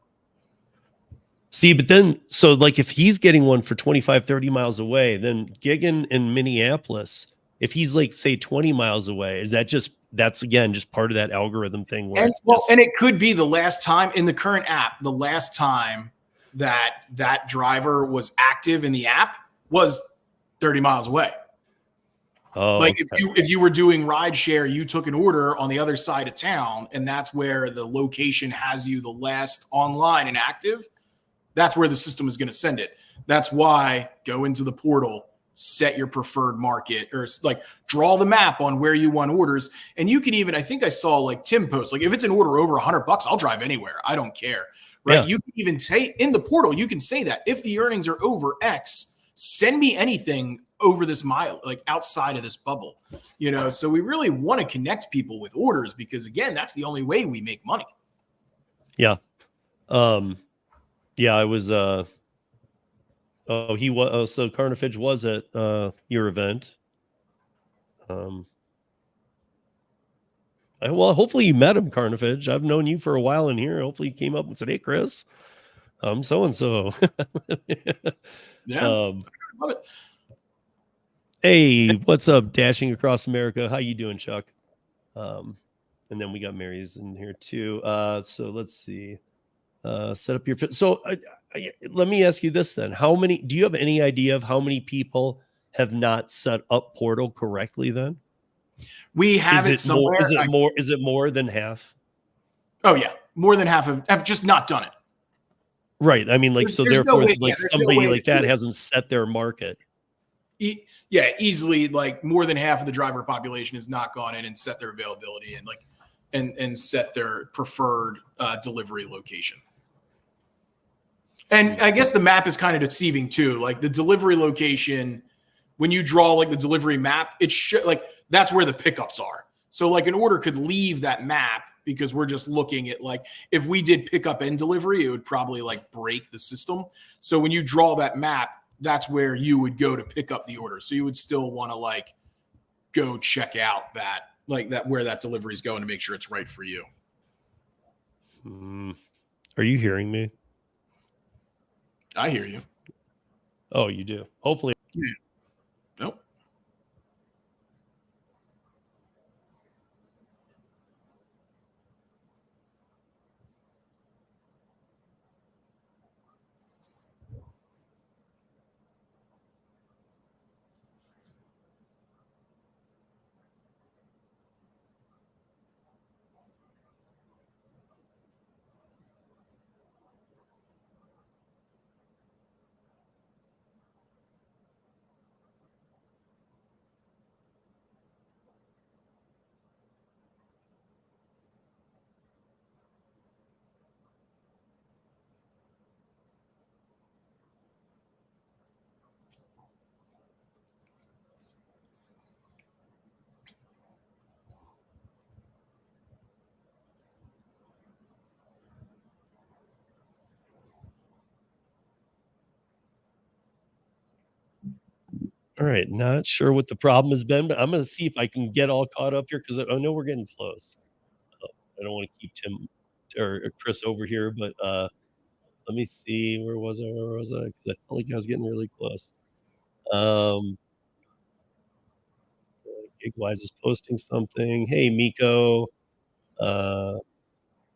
See, but then, so like if he's getting one for 25, 30 miles away, then gigging in Minneapolis, if he's like, say 20 miles away, is that that's again, just part of that algorithm thing? Where and it could be the last time in the current app, the last time that driver was active in the app was 30 miles away. Oh, like if you were doing Rideshare, you took an order on the other side of town, and that's where the location has you the last online and active. That's where the system is going to send it. That's why go into the portal, set your preferred market, or like draw the map on where you want orders. And you can even, I think I saw like Tim post, like if it's an order over $100, I'll drive anywhere. I don't care. Right. Yeah. You can even say in the portal, you can say that if the earnings are over X, send me anything over this mile, like outside of this bubble, so we really want to connect people with orders because again, that's the only way we make money. Yeah. Yeah, I was, so Carnifage was at your event. Well, hopefully you met him, Carnifage. I've known you for a while in here. Hopefully you came up and said, "Hey, Chris, I'm so-and-so." Yeah, love it. Hey, what's up, Dashing Across America? How you doing, Chuck? And then we got Mary's in here too. So let's see. Set up your so let me ask you this then. Do you have any idea of how many people have not set up portal correctly then? We have it somewhere. Is it more than half? Oh yeah, more than half have just not done it. Right. I mean, like, so therefore, like somebody like that hasn't set their market. Yeah, easily like more than half of the driver population has not gone in and set their availability and like and set their preferred delivery location. And I guess the map is kind of deceiving too. Like the delivery location, when you draw like the delivery map, it should like that's where the pickups are. So like an order could leave that map because we're just looking at like if we did pickup and delivery, it would probably like break the system. So when you draw that map, that's where you would go to pick up the order. So you would still want to like go check out that like that where that delivery is going to make sure it's right for you. Are you hearing me? I hear you. Oh, you do. Hopefully. Yeah. Nope. All right, not sure what the problem has been, but I'm going to see if I can get all caught up here because I know we're getting close. I don't want to keep Tim or Chris over here, but let me see. Where was I? Because I felt like I was getting really close. Gigwise is posting something. Hey, Miko.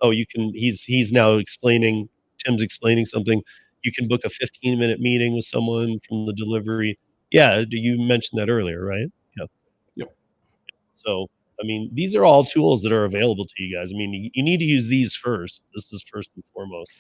You can. He's now explaining. Tim's explaining something. You can book a 15-minute meeting with someone from the delivery. Yeah, you mentioned that earlier, right? Yeah. Yep. So, I mean, these are all tools that are available to you guys. I mean, you need to use these first. This is first and foremost.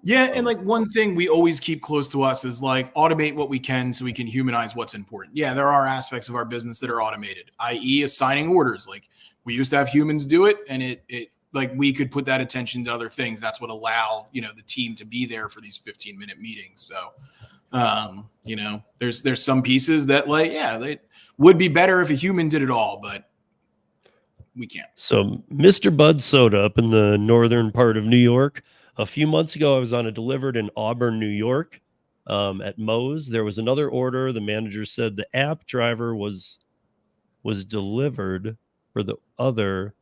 Yeah, and like one thing we always keep close to us is like automate what we can so we can humanize what's important. Yeah, there are aspects of our business that are automated, i.e. assigning orders. Like We used to have humans do it, and it like we could put that attention to other things. That's what allowed, you know, the team to be there for these 15-minute meetings. So, you know, there's some pieces that, like, yeah, they would be better if a human did it all, but we can't. So Mr. Bud Soda up in the northern part of New York. A few months ago, I was on a delivered in Auburn, New York, at Moe's. There was another order. The manager said the app driver was delivered for the other.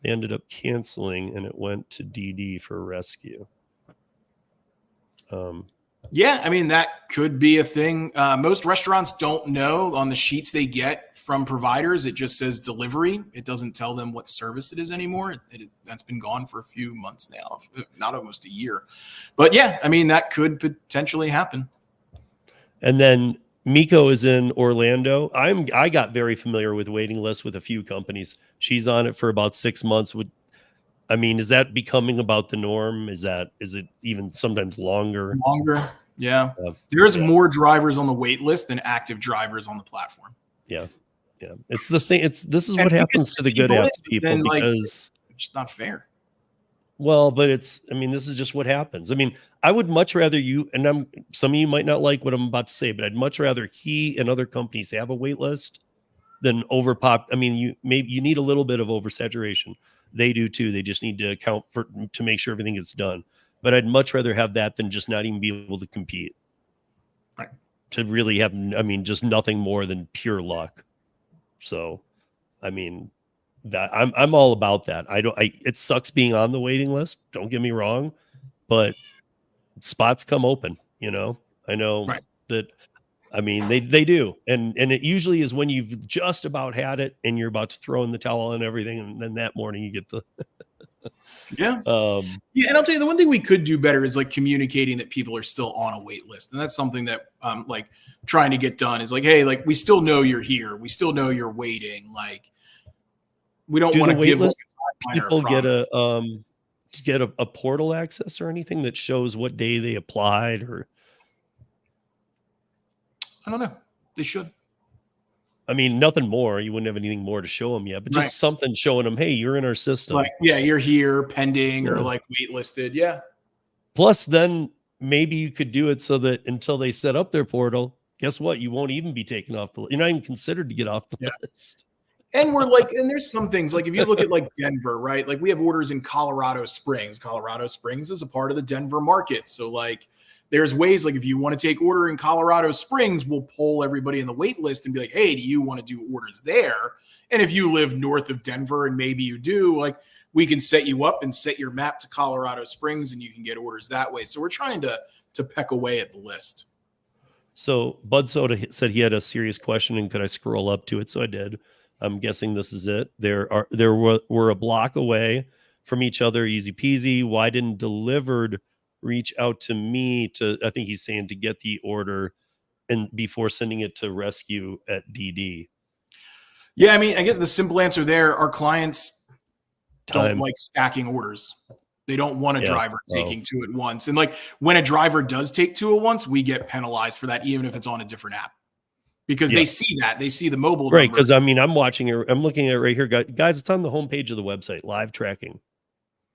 They ended up canceling, and it went to DD for rescue. Yeah, I mean, that could be a thing. Most restaurants don't know on the sheets they get from providers. It just says delivery. It doesn't tell them what service it is anymore. That's been gone for a few months now, not almost a year. But yeah, I mean, that could potentially happen. And then Miko is in Orlando. I got very familiar with waiting lists with a few companies. She's on it for about 6 months. I mean, is that becoming about the norm? Is it even sometimes longer? Longer, yeah. There's more drivers on the wait list than active drivers on the platform. Yeah. It's the same. This is what happens to the good apps people, because it's not fair. Well, but this is just what happens. I mean, I would much rather you, and some of you might not like what I'm about to say, but I'd much rather he and other companies have a wait list than overpop. I mean, you need a little bit of oversaturation. They do too. They just need to account to make sure everything gets done. But I'd much rather have that than just not even be able to compete. Right. To really have, just nothing more than pure luck. So, I mean, that I'm all about that. It sucks being on the waiting list. Don't get me wrong, but spots come open, you know. I know that. I mean, they do. And it usually is when you've just about had it and you're about to throw in the towel and everything. And then that morning you get the, yeah. Yeah. And I'll tell you, the one thing we could do better is like communicating that people are still on a wait list. And that's something that like trying to get done is like, hey, like we still know you're here. We still know you're waiting. Like we don't want to give people get a portal access or anything that shows what day they applied, or I don't know. They should. I mean, nothing more. You wouldn't have anything more to show them yet, but just something showing them, hey, you're in our system. Like, yeah, you're here pending or like waitlisted. Yeah. Plus, then maybe you could do it so that until they set up their portal, guess what? You won't even be taken off the list. You're not even considered to get off the list. And we're like, and there's some things like if you look at like Denver, right? Like we have orders in Colorado Springs. Colorado Springs is a part of the Denver market. So like there's ways like if you want to take order in Colorado Springs, we'll pull everybody in the wait list and be like, hey, do you want to do orders there? And if you live north of Denver and maybe you do, like we can set you up and set your map to Colorado Springs and you can get orders that way. So we're trying to peck away at the list. So Bud Soda said he had a serious question and could I scroll up to it? So I did. I'm guessing this is it. We're a block away from each other, easy peasy. Why didn't delivered reach out to me I think he's saying to get the order and before sending it to rescue at DD? Yeah, I mean, I guess the simple answer there, our clients don't like stacking orders. They don't want a driver taking two at once. And like when a driver does take two at once, we get penalized for that, even if it's on a different app. Because they see that. They see the mobile right, because I'm watching it. I'm looking at it right here. Guys, it's on the homepage of the website, live tracking.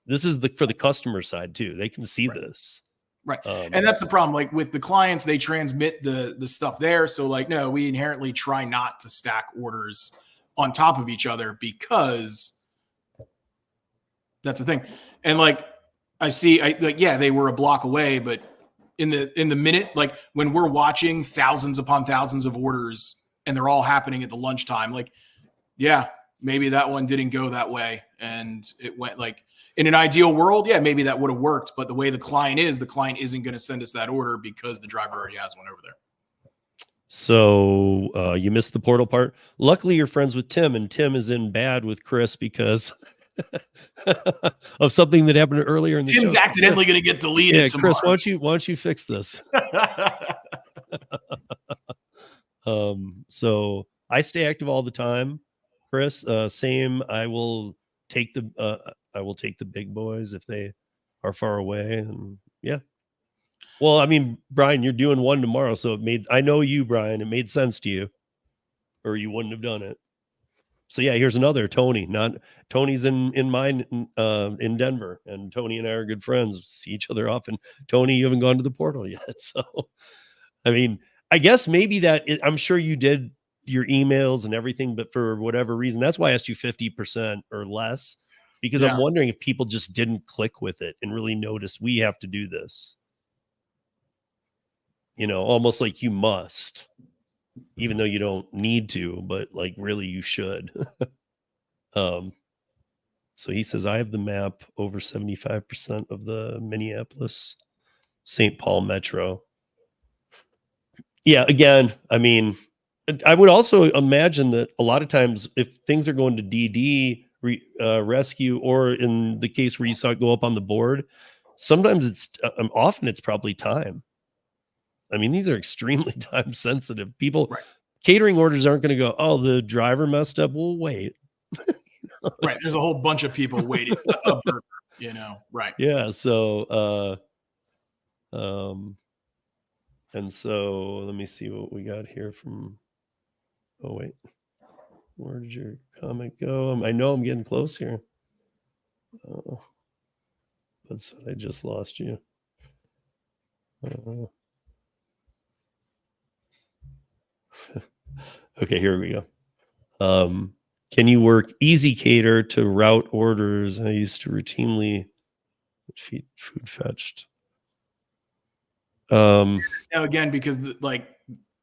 This is for the customer side too. They can see this. Right. And that's the problem. Like with the clients, they transmit the stuff there. So like, no, we inherently try not to stack orders on top of each other because that's the thing. And like they were a block away, but in the minute, like when we're watching thousands upon thousands of orders and they're all happening at the lunchtime, like, yeah, maybe that one didn't go that way. And it went like in an ideal world, yeah, maybe that would have worked. But the way the client isn't going to send us that order because the driver already has one over there. So you missed the portal part. Luckily, you're friends with Tim, and Tim is in bad with Chris because of something that happened earlier in the Tim's show. accidentally going to get deleted. Yeah, tomorrow. Chris, why don't you fix this? So I stay active all the time, Chris. Same. I will take the big boys if they are far away, and yeah. Well, I mean, Brian, you're doing one tomorrow, so I know you, Brian. It made sense to you, or you wouldn't have done it. So yeah, here's another Tony. Not Tony's in mine in Denver, and Tony and I are good friends. See each other often. Tony, you haven't gone to the portal yet, so I mean, I guess maybe I'm sure you did your emails and everything, but for whatever reason, that's why I asked you 50% or less, because I'm wondering if people just didn't click with it and really notice we have to do this. Almost like you must, even though you don't need to, but like really you should. So he says, I have the map over 75% of the Minneapolis St. Paul metro. Yeah, again, I mean, I would also imagine that a lot of times if things are going to DD rescue, or in the case where you saw it go up on the board, sometimes often it's probably time. I mean, these are extremely time sensitive. People, catering orders aren't going to go, oh, the driver messed up. We'll wait. Right. There's a whole bunch of people waiting for a burger, right. Yeah. So, and so let me see what we got here from, oh, wait, where did your comment go? I know I'm getting close here. But I just lost you. Okay, here we go. Can you work Easy Cater to route orders? I used to routinely food fetched. Now again, because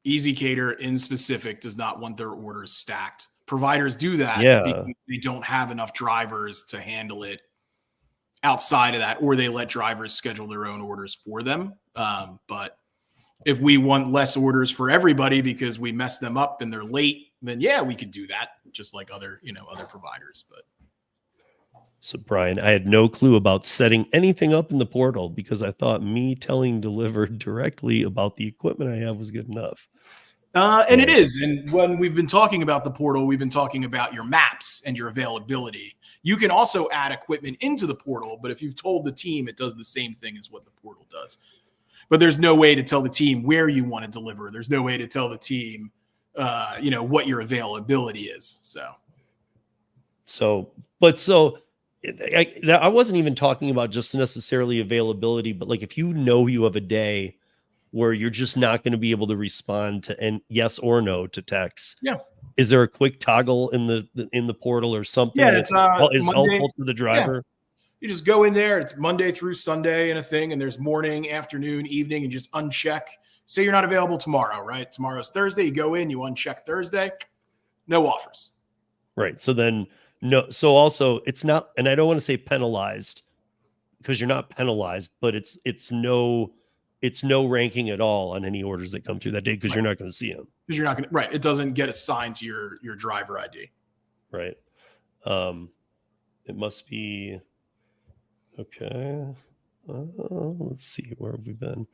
Easy Cater in specific does not want their orders stacked. Providers do that because they don't have enough drivers to handle it outside of that, or they let drivers schedule their own orders for them. But if we want less orders for everybody because we mess them up and they're late, then yeah, we could do that, just like other providers. But so Brian, I had no clue about setting anything up in the portal because I thought me telling Delivered directly about the equipment I have was good enough. And it is. And when we've been talking about the portal, we've been talking about your maps and your availability. You can also add equipment into the portal, but if you've told the team, it does the same thing as what the portal does. But there's no way to tell the team where you want to deliver. There's no way to tell the team, what your availability is. I wasn't even talking about just necessarily availability, but like if you have a day where you're just not going to be able to respond to yes or no to texts. Yeah. Is there a quick toggle in the portal or something that is helpful to the driver? Yeah. You just go in there. It's Monday through Sunday and a thing, and there's morning, afternoon, evening, and just uncheck. Say you're not available tomorrow, right? Tomorrow's Thursday. You go in, you uncheck Thursday. No offers. Right. So then no. So also it's not, and I don't want to say penalized because you're not penalized, but it's no ranking at all on any orders that come through that day because you're not going to see them. Because you're not going to, right. It doesn't get assigned to your driver ID. Right. It must be, okay. Let's see, where have we been?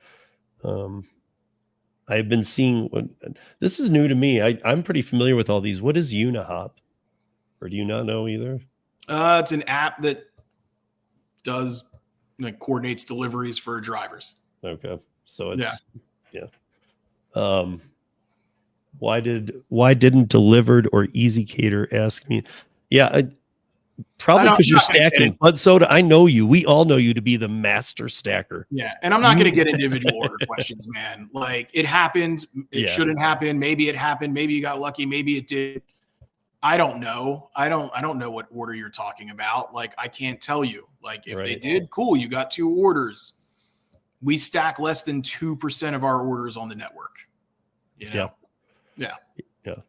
I've been seeing this is new to me. I'm pretty familiar with all these. What is Unihop? Or do you not know either? It's an app that does coordinates deliveries for drivers. Okay. So it's why didn't Delivered or Easy Cater ask me? Yeah, probably because you're stacking. But I know you. We all know you to be the master stacker. Yeah, and I'm not going to get individual order questions, man. Like it happened. It shouldn't happen. Maybe it happened. Maybe you got lucky. Maybe it did. I don't know. I don't know what order you're talking about. Like I can't tell you. Like if they did, cool. You got 2 orders. We stack less than 2% of our orders on the network. Yeah.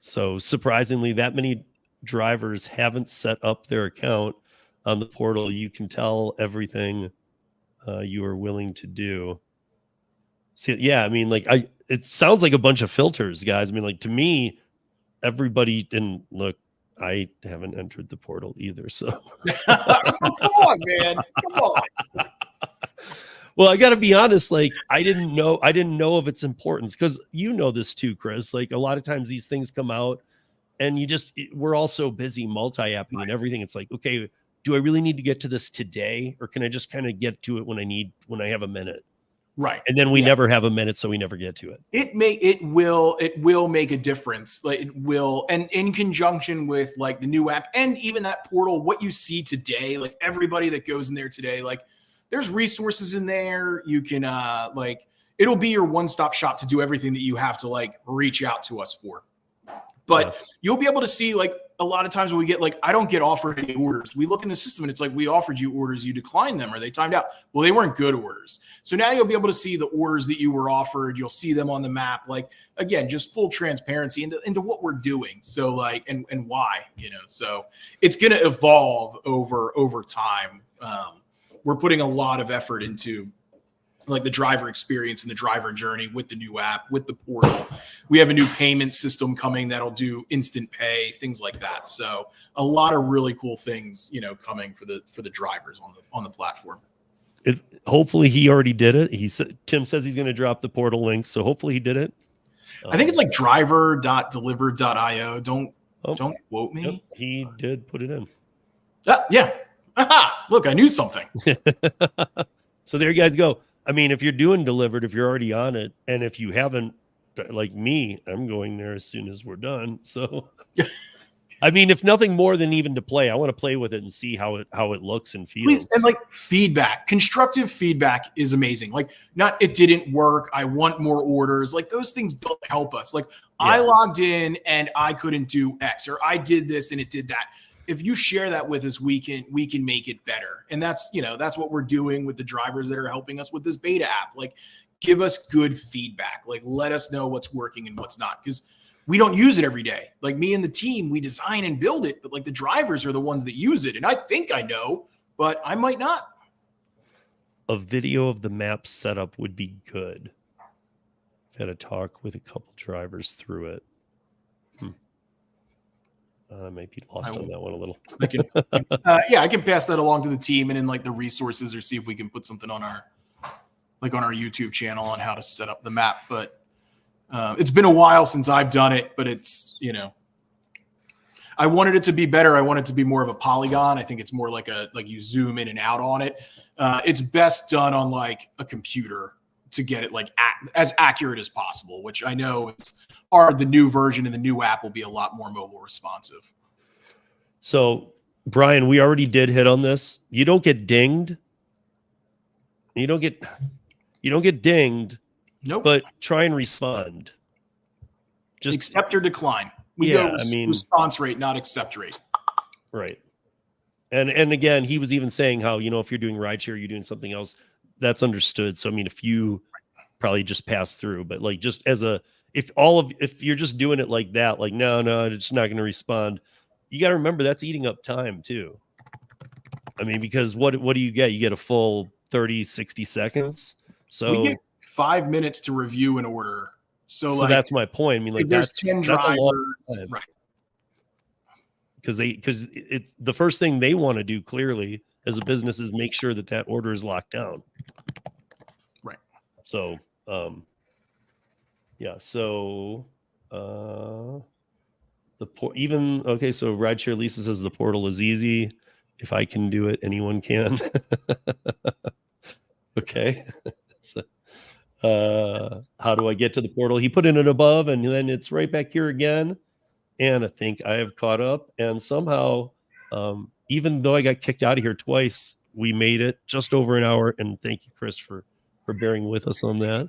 So surprisingly, that many drivers haven't set up their account on the portal. You can tell everything you are willing to do. So, yeah, I mean, it sounds like a bunch of filters, guys. I mean, like to me, everybody didn't look. I haven't entered the portal either. So come on, man. Come on. Well, I got to be honest. Like, I didn't know of its importance because you know this too, Chris. Like, a lot of times these things come out, and we're all so busy multi-apping and everything. It's like, okay, do I really need to get to this today, or can I just kind of get to it when I have a minute? Right. And then we never have a minute, so we never get to it. It will make a difference. Like it will, and in conjunction with like the new app and even that portal, what you see today, like everybody that goes in there today, like there's resources in there. You can like it'll be your one-stop shop to do everything that you have to like reach out to us for. But you'll be able to see like a lot of times when we get like, I don't get offered any orders. We look in the system and it's like, we offered you orders, you declined them or they timed out. Well, they weren't good orders. So now you'll be able to see the orders that you were offered. You'll see them on the map. Like, again, just full transparency into what we're doing. So like, and why, so it's going to evolve over time. We're putting a lot of effort into like the driver experience and the driver journey with the new app, with the portal. We have a new payment system coming that'll do instant pay, things like that. So a lot of really cool things, coming for the drivers on the platform. Hopefully he already did it. Tim says he's going to drop the portal link, so hopefully he did it. I think it's like driver.dlivrd.io. Don't quote me. Yep, he did put it in. Yeah. Aha, look, I knew something. So there you guys go. I mean, if you're doing delivered, if you're already on it, and if you haven't, like me, I'm going there as soon as we're done. So, I mean, if nothing more than even to play, I want to play with it and see how it looks and feels. Please, and like feedback, constructive feedback is amazing. Like, not it didn't work, I want more orders. Like those things don't help us. Like I logged in and I couldn't do X, or I did this and it did that. If you share that with us, we can make it better. And that's what we're doing with the drivers that are helping us with this beta app. Like, give us good feedback. Like, let us know what's working and what's not, because we don't use it every day. Like me and the team, we design and build it, but like the drivers are the ones that use it. And I think I know, but I might not. A video of the map setup would be good. I've had a talk with a couple drivers through it. I might be lost on that one a little. I can pass that along to the team and in like the resources, or see if we can put something on our YouTube channel on how to set up the map. But it's been a while since I've done it, but it's, I wanted it to be better. I want it to be more of a polygon. I think it's more like you zoom in and out on it. It's best done on like a computer to get it like as accurate as possible, which I know is hard. The new version and the new app will be a lot more mobile responsive. So Brian, we already did hit on this. You don't get dinged. You don't get dinged. Nope. But try and respond. Just accept or decline. We go response rate, not accept rate. Right. And again, he was even saying how, if you're doing rideshare, you're doing something else, that's understood. So I mean, if you probably just pass through, but like just as if you're just doing it like that, like no, it's not going to respond. You got to remember that's eating up time too. I mean, because what do you get? You get a full 30, 60 seconds. So we get 5 minutes to review an order. So like, that's my point. I mean, like there's 10 drivers, right? Because it's the first thing they want to do clearly as a business is make sure that order is locked down. Right. So, So, so Rideshare Lisa says the portal is easy. If I can do it, anyone can. Okay. So, how do I get to the portal? He put in it above, and then it's right back here again. And I think I have caught up, and somehow, even though I got kicked out of here twice, we made it just over an hour. And thank you, Chris, for bearing with us on that.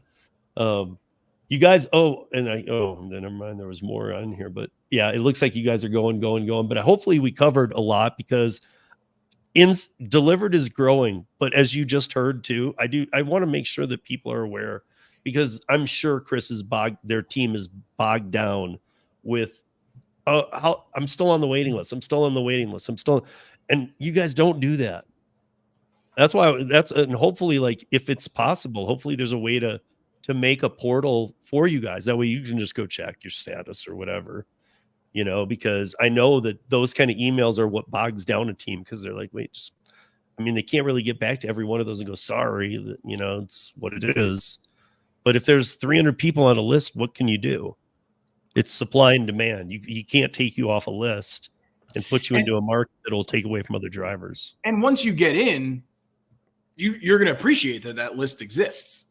You guys, never mind. There was more on here, but yeah, it looks like you guys are going. But hopefully we covered a lot, because delivered is growing. But as you just heard too, I want to make sure that people are aware, because I'm sure their team is bogged down with how I'm still on the waiting list. And you guys don't do that. That's why and hopefully, like, if it's possible, hopefully there's a way to make a portal for you guys. That way you can just go check your status or whatever, because I know that those kind of emails are what bogs down a team, because they're like, wait, they can't really get back to every one of those and go, sorry, it's what it is. But if there's 300 people on a list, what can you do? It's supply and demand. You can't take you off a list and put you into a market that'll take away from other drivers. And once you get in, you're going to appreciate that list exists.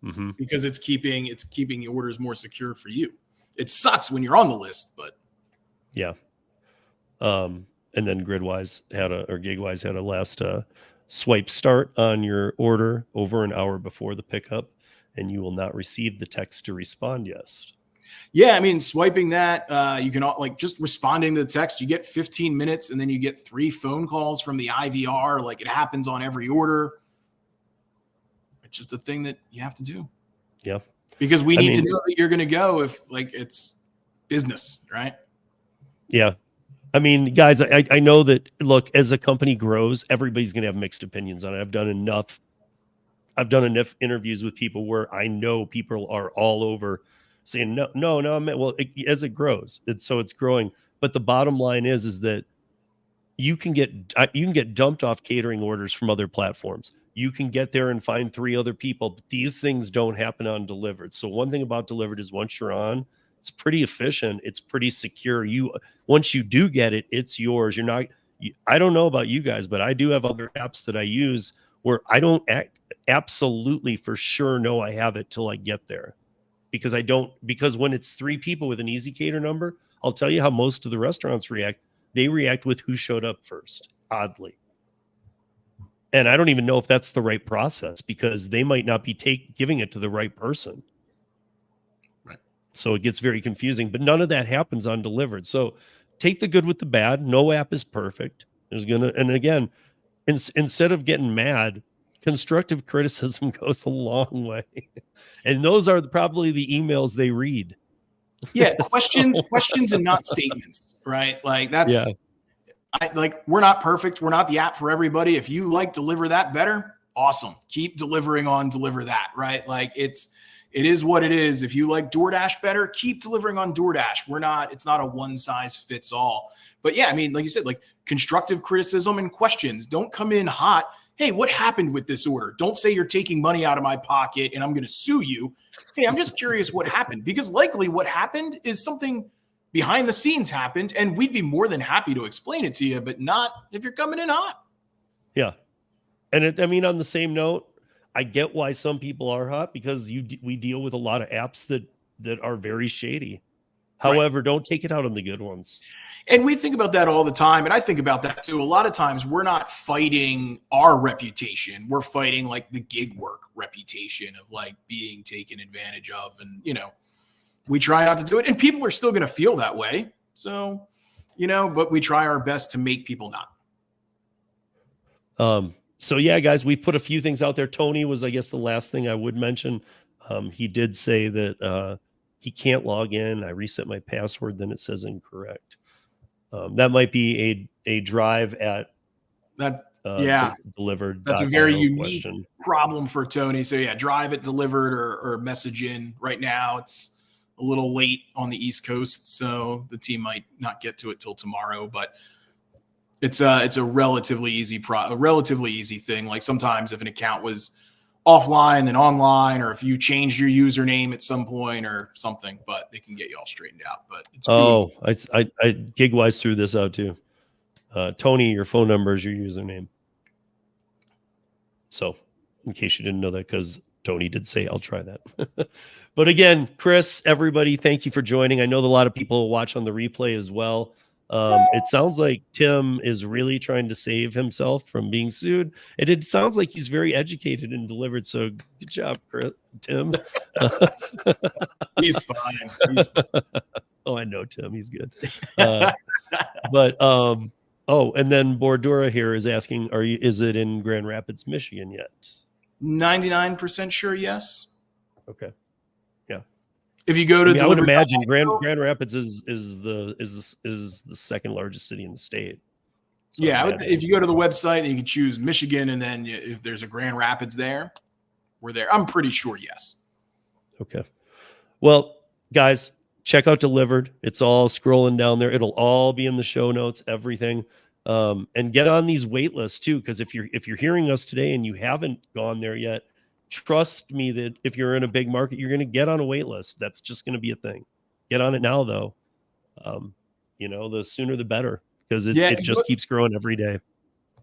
Mm-hmm. because it's keeping the orders more secure for you. It sucks when you're on the list, but yeah. And then Gigwise had a last swipe start on your order over an hour before the pickup, and you will not receive the text to respond yes. yeah, I mean, swiping that, you can just responding to the text, you get 15 minutes and then you get 3 phone calls from the IVR. Like, it happens on every order. It's just a thing that you have to do. Yeah. Because we need to know that you're going to go if it's business, right? Yeah. I mean, guys, I know that, look, as a company grows, everybody's going to have mixed opinions on it. I've done enough interviews with people where I know people are all over saying, no, as it grows, it's growing. But the bottom line is that you can get dumped off catering orders from other platforms. You can get there and find 3 other people, but these things don't happen on Delivered. So one thing about Delivered is once you're on, it's pretty efficient. It's pretty secure. Once you do get it, it's yours. I don't know about you guys, but I do have other apps that I use where I don't absolutely for sure know I have it till I get there, because when it's 3 people with an Easy Cater number, I'll tell you how most of the restaurants react. They react with who showed up first, oddly. And I don't even know if that's the right process, because they might not be giving it to the right person. Right. So it gets very confusing, but none of that happens on Delivered. So take the good with the bad. No app is perfect. And again, instead of getting mad, constructive criticism goes a long way. And those are probably the emails they read. Yeah. Questions and not statements, right? Like, that's, yeah. We're not perfect. We're not the app for everybody. If you Deliver That better, awesome. Keep delivering on Deliver That, right? Like, it is what it is. If you like DoorDash better, keep delivering on DoorDash. It's not a one size fits all. But yeah, I mean, like you said, constructive criticism and questions. Don't come in hot. Hey, what happened with this order? Don't say you're taking money out of my pocket and I'm going to sue you. Hey, I'm just curious what happened, because likely what happened is something behind the scenes happened, and we'd be more than happy to explain it to you, but not if you're coming in hot. Yeah. And on the same note, I get why some people are hot, because we deal with a lot of apps that are very shady. However, Don't take it out on the good ones. And we think about that all the time. And I think about that too. A lot of times we're not fighting our reputation. We're fighting the gig work reputation of being taken advantage of. And, we try not to do it. And people are still going to feel that way. So, but we try our best to make people not. So yeah, guys, we've put a few things out there. Tony was, I guess, the last thing I would mention. He did say that he can't log in. I reset my password, then it says incorrect. That might be a drive at that. Delivered. That's a very unique problem for Tony. So yeah, drive at Delivered or message in right now. It's a little late on the East Coast, so the team might not get to it till tomorrow, but it's a relatively easy thing. Sometimes if an account was offline then online, or if you changed your username at some point or something, but they can get you all straightened out. But it's I Gigwise threw this out too. Tony, your phone number is your username. So in case you didn't know that, because Tony did say I'll try that. But again, Chris, everybody, thank you for joining. I know that a lot of people will watch on the replay as well. It sounds like Tim is really trying to save himself from being sued, and it sounds like he's very educated and Delivered. So good job, Tim. He's fine. Oh, I know Tim. He's good. But and then Bordura here is asking, is it in Grand Rapids, Michigan yet? 99% sure, yes. Okay. Yeah. If you go to, I would imagine Grand Rapids is the second largest city in the state. So yeah, if you go to the website and you can choose Michigan, and then if there's a Grand Rapids there, we're there. I'm pretty sure, yes. Okay. Well, guys, check out Delivered. It's all scrolling down there. It'll all be in the show notes, everything. And get on these wait lists too, because if you're hearing us today and you haven't gone there yet, trust me that if you're in a big market, you're going to get on a wait list. That's just going to be a thing. Get on it now, though. The sooner the better, because it just keeps growing every day.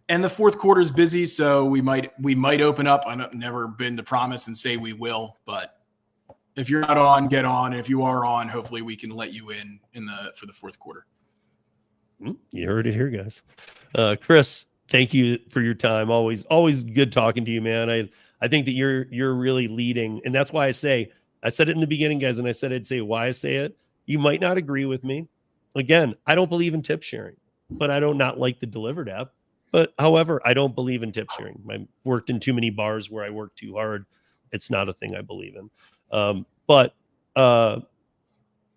And the fourth quarter is busy, so we might open up. I've never been to promise and say we will, but if you're not on, get on. And if you are on, hopefully we can let you in for the fourth quarter. You heard it here, guys. Chris, thank you for your time. Always good talking to you, man. I think that you're really leading, and that's why I said it in the beginning, guys, and I said I'd say why I say it. You might not agree with me. Again, I don't believe in tip sharing, but I don't not like the Delivered app. But however, I don't believe in tip sharing. I worked in too many bars where I worked too hard. It's not a thing I believe in. But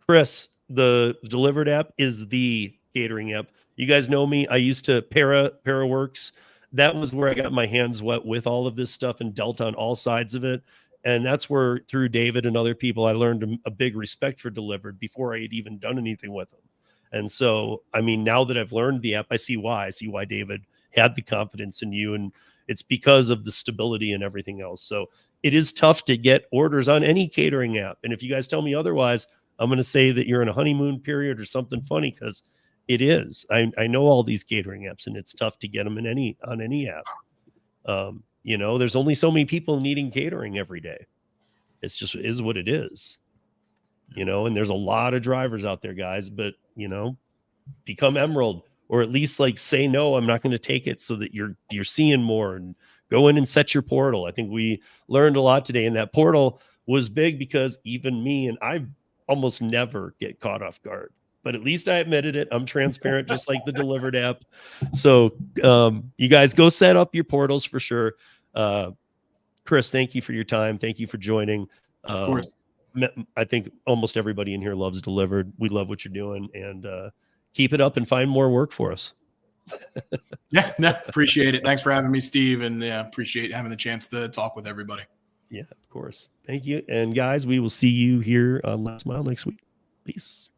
Chris, the Delivered app is the catering app. You guys know me. I used to ParaWorks. That was where I got my hands wet with all of this stuff and dealt on all sides of it. And that's where, through David and other people, I learned a big respect for Delivered before I had even done anything with them. And so, I mean, now that I've learned the app, I see why David had the confidence in you, and it's because of the stability and everything else. So it is tough to get orders on any catering app. And if you guys tell me otherwise, I'm going to say that you're in a honeymoon period or something funny, because it is. I know all these catering apps, and it's tough to get them on any app. There's only so many people needing catering every day. It's just is what it is. And there's a lot of drivers out there, guys, but become Emerald, or at least say, no, I'm not going to take it, so that you're seeing more, and go in and set your portal. I think we learned a lot today, and that portal was big because even me, and I almost never get caught off guard, but at least I admitted it. I'm transparent, just like the Delivered app. So you guys go set up your portals for sure. Chris, thank you for your time. Thank you for joining. Of course. I think almost everybody in here loves Delivered. We love what you're doing, and keep it up and find more work for us. Yeah, no, appreciate it. Thanks for having me, Steve. And appreciate having the chance to talk with everybody. Yeah, of course. Thank you. And guys, we will see you here on Last Mile next week. Peace.